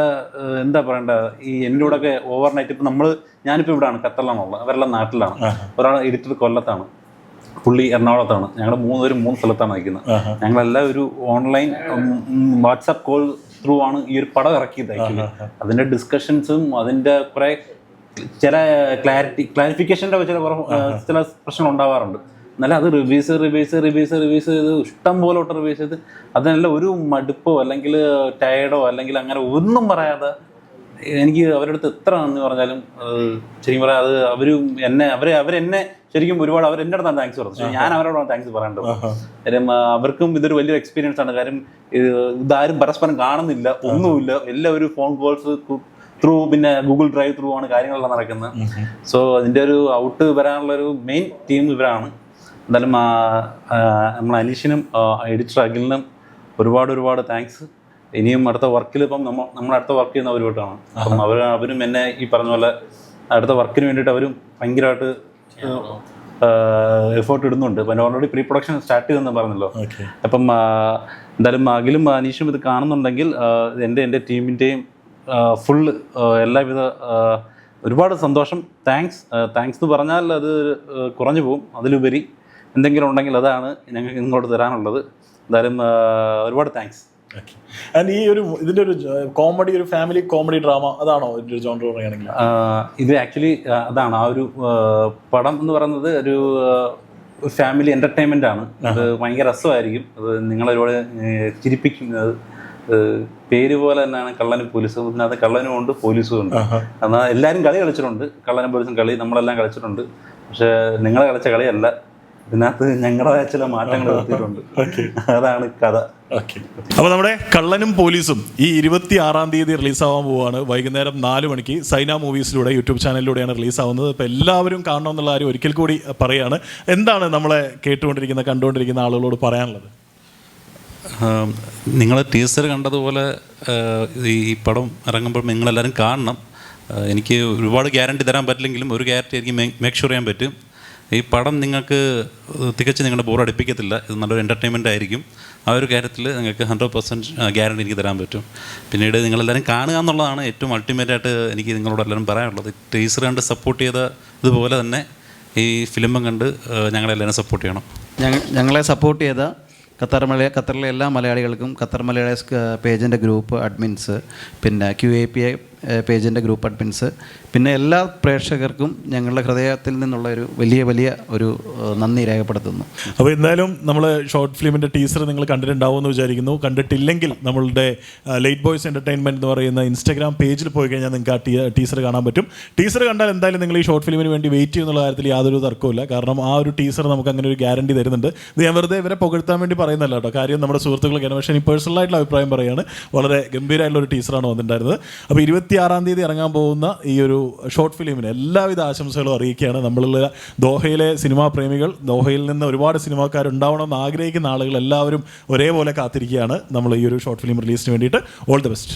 എന്താ പറയണ്ട, ഈ എൻ്റെ കൂടെ ഒക്കെ ഓവർനൈറ്റ് ഇപ്പം ഞാനിപ്പോൾ ഇവിടെയാണ്, ഖത്തറിലാണുള്ളത്, അവരെല്ലാം നാട്ടിലാണ്. ഒരാൾ എഡിറ്റർ കൊല്ലത്താണ്, പുള്ളി എറണാകുളത്താണ്. ഞങ്ങൾ 3 പേരും 3 സ്ഥലത്താണ് നിൽക്കുന്നത്. ഞങ്ങളെല്ലാം ഒരു ഓൺലൈൻ വാട്സാപ്പ് കോൾ ത്രൂ ആണ് ഈ ഒരു പടം ഇറക്കിയത്. ആക്ച്വലി അതിൻ്റെ ഡിസ്കഷൻസും അതിൻ്റെ കുറേ ചില ക്ലാരിഫിക്കേഷൻ്റെ ചില പ്രശ്നങ്ങൾ ഉണ്ടാവാറുണ്ട്. എന്നാലും അത് റിവ്യൂസ് ചെയ്ത് ഇഷ്ടം പോലെ റിവ്യൂസ് ചെയ്ത് അതിനെല്ലാം ഒരു മടുപ്പോ അല്ലെങ്കിൽ ടയർഡോ അല്ലെങ്കിൽ അങ്ങനെ ഒന്നും പറയാതെ എനിക്ക് അവരുടെ അടുത്ത് എത്ര നന്ദി പറഞ്ഞാലും ശരിക്കും പറയാം, അത് അവരെന്നെ ശരിക്കും ഒരുപാട് എൻ്റെ അടുത്താണ് താങ്ക്സ് പറഞ്ഞത്. ഞാൻ അവരോടാണ് താങ്ക്സ് പറയേണ്ടത്. കാര്യം അവർക്കും ഇതൊരു വലിയൊരു എക്സ്പീരിയൻസ് ആണ്. കാര്യം ഇതാരും പരസ്പരം കാണുന്നില്ല, ഒന്നുമില്ല, എല്ലാം ഒരു ഫോൺ കോൾസ് ത്രൂ, പിന്നെ ഗൂഗിൾ ഡ്രൈവ് ത്രൂ ആണ് കാര്യങ്ങളെല്ലാം നടക്കുന്നത്. സോ അതിൻ്റെ ഒരു ഔട്ട് വരാനുള്ളൊരു മെയിൻ ടീം ഇവരാണ്. എന്തായാലും നമ്മൾ അനീഷിനും എഡിറ്റർ അഖിലിനും ഒരുപാട് താങ്ക്സ്. ഇനിയും അടുത്ത വർക്കിൽ ഇപ്പം നമ്മൾ അടുത്ത വർക്ക് ചെയ്യുന്ന അവരുമായിട്ടാണ്. അപ്പം അവരും എന്നെ ഈ പറഞ്ഞ പോലെ അടുത്ത വർക്കിന് വേണ്ടിയിട്ട് അവരും ഭയങ്കരമായിട്ട് എഫേർട്ട് ഇടുന്നുണ്ട്. അപ്പം ഓൾറെഡി പ്രീ പ്രൊഡക്ഷൻ സ്റ്റാർട്ട് ചെയ്തെന്ന് പറഞ്ഞല്ലോ. അപ്പം എന്തായാലും അഖിലും അനീഷും ഇത് കാണുന്നുണ്ടെങ്കിൽ എൻ്റെ ടീമിൻ്റെയും ഫുള്ള് എല്ലാവിധ ഒരുപാട് സന്തോഷം. താങ്ക്സ് എന്ന് പറഞ്ഞാൽ അത് കുറഞ്ഞു പോകും. അതിലുപരി എന്തെങ്കിലും ഉണ്ടെങ്കിൽ അതാണ് ഞങ്ങൾക്ക് ഇങ്ങോട്ട് തരാനുള്ളത്. എന്തായാലും ഒരുപാട് താങ്ക്സ്. ആൻഡ് ഇതിന്റെ ഒരു കോമഡി, ഒരു ഫാമിലി കോമഡി ഡ്രാമ, അതാണോ ഇതിന്റെ ഒരു ജോണർ പറയുകയാണെങ്കിൽ? ഇത് ആക്ച്വലി അതാണ്. ആ ഒരു പടം എന്ന് പറയുന്നത് ഒരു ഫാമിലി എന്റർടൈൻമെന്റ് ആണ്. അത് ഭയങ്കര രസമായിരിക്കും. അത് നിങ്ങളൊരുപാട് ചിരിപ്പിക്കുന്നത്. പേര് പോലെ തന്നെയാണ് കള്ളനും പോലീസും. ഇതിനകത്ത് കള്ളനും ഉണ്ട്, പോലീസും ഉണ്ട്. എന്നാൽ എല്ലാവരും കളി കളിച്ചിട്ടുണ്ട്. കള്ളനും പോലീസും കളി നമ്മളെല്ലാം കളിച്ചിട്ടുണ്ട്. പക്ഷെ നിങ്ങൾ കളിച്ച കളിയല്ല. ഇതിനകത്ത് ഞങ്ങളുടേതായ ചില മാറ്റങ്ങൾ വരുത്തിയിട്ടുണ്ട്. അതാണ് കഥ. അപ്പോൾ നമ്മുടെ കള്ളനും പോലീസും ഈ 26-ാം തീയതി റിലീസാവാൻ പോവുകയാണ്. വൈകുന്നേരം 4 മണിക്ക് സൈന മൂവീസിലൂടെ, യൂട്യൂബ് ചാനലിലൂടെയാണ് റിലീസാവുന്നത്. അപ്പോൾ എല്ലാവരും കാണണമെന്നുള്ള കാര്യം ഒരിക്കൽ കൂടി പറയുകയാണ്. എന്താണ് നമ്മളെ കണ്ടുകൊണ്ടിരിക്കുന്ന ആളുകളോട് പറയാനുള്ളത്? നിങ്ങൾ ടീസർ കണ്ടതുപോലെ ഈ പടം ഇറങ്ങുമ്പോൾ നിങ്ങളെല്ലാവരും കാണണം. എനിക്ക് ഒരുപാട് ഗ്യാരണ്ടി തരാൻ പറ്റില്ലെങ്കിലും ഒരു ഗ്യാരണ്ടി എനിക്ക് മേക്ക് ഷുവർ ചെയ്യാൻ പറ്റും. ഈ പടം നിങ്ങൾക്ക് തികച്ച് നിങ്ങളുടെ ബോർ അടുപ്പിക്കത്തില്ല. ഇത് നല്ലൊരു എൻ്റർടൈൻമെൻ്റ് ആയിരിക്കും. ആ ഒരു കാര്യത്തിൽ നിങ്ങൾക്ക് 100% ഗ്യാരണ്ടി എനിക്ക് തരാൻ പറ്റും. പിന്നീട് നിങ്ങളെല്ലാവരും കാണുക എന്നുള്ളതാണ് ഏറ്റവും അൾട്ടിമേറ്റായിട്ട് എനിക്ക് നിങ്ങളോട് എല്ലാവരും പറയാനുള്ളത്. ടീസർ കണ്ട് സപ്പോർട്ട് ചെയ്ത ഇതുപോലെ തന്നെ ഈ ഫിലിമും കണ്ട് ഞങ്ങളെല്ലാവരും സപ്പോർട്ട് ചെയ്യണം. ഞങ്ങളെ സപ്പോർട്ട് ചെയ്ത ഖത്തറിലെ എല്ലാ മലയാളികൾക്കും, ഖത്തർ മലയാളീസ് പേജിൻ്റെ ഗ്രൂപ്പ് അഡ്മിൻസ്, പിന്നെ QAPI പേജിൻ്റെ ഗ്രൂപ്പ് അഡ്മിൻസ്, പിന്നെ എല്ലാ പ്രേക്ഷകർക്കും ഞങ്ങളുടെ ഹൃദയത്തിൽ നിന്നുള്ള ഒരു വലിയ ഒരു നന്ദി രേഖപ്പെടുത്തുന്നു. അപ്പോൾ എന്തായാലും നമ്മൾ ഷോർട്ട് ഫിലിമിൻ്റെ ടീസർ നിങ്ങൾ കണ്ടിട്ടുണ്ടാവുമെന്ന് വിചാരിക്കുന്നു. കണ്ടിട്ടില്ലെങ്കിൽ നമ്മളുടെ ലേറ്റ് ബോയ്സ് എൻ്റർടൈൻമെൻറ്റ് എന്ന് പറയുന്ന ഇൻസ്റ്റാഗ്രാം പേജിൽ പോയി കഴിഞ്ഞാൽ നിങ്ങൾക്ക് ആ ടീസർ കാണാൻ പറ്റും. ടീസർ കണ്ടാൽ എന്തായാലും നിങ്ങൾ ഈ ഷോർട്ട് ഫിലിമിന് വേണ്ടി വെയിറ്റ് ചെയ്യുന്നുള്ള കാര്യത്തിൽ യാതൊരു തർക്കമില്ല. കാരണം ആ ഒരു ടീസർ നമുക്ക് അങ്ങനെ ഒരു ഗ്യാരണ്ടി തരുന്നുണ്ട്. ഇത് ഞാൻ വെറുതെ ഇവരെ പുകഴ്ത്താൻ വേണ്ടി പറയുന്നല്ല കേട്ടോ. കാര്യം നമ്മുടെ സുഹൃത്തുക്കളൊക്കെയാണ്. പക്ഷേ എനിക്ക് പേഴ്സണലായിട്ടുള്ള അഭിപ്രായം പറയുകയാണ്. വളരെ ഗംഭീരമായിട്ടുള്ള ഒരു ടീസറാണ് വന്നിട്ടുണ്ടായിരുന്നത്. അപ്പോൾ 26-ാം തീയതി ഇറങ്ങാൻ പോകുന്ന ഈ ഒരു ഷോർട്ട് ഫിലിമിന് എല്ലാവിധ ആശംസകളും അറിയിക്കുകയാണ്. നമ്മളുള്ള ദോഹയിലെ സിനിമാ പ്രേമികൾ, ദോഹയിൽ നിന്ന് ഒരുപാട് സിനിമാക്കാരുണ്ടാവണമെന്ന് ആഗ്രഹിക്കുന്ന ആളുകൾ എല്ലാവരും ഒരേപോലെ കാത്തിരിക്കുകയാണ് നമ്മൾ ഈ ഒരു ഷോർട്ട് ഫിലിം റിലീസിന് വേണ്ടിയിട്ട്. All the best.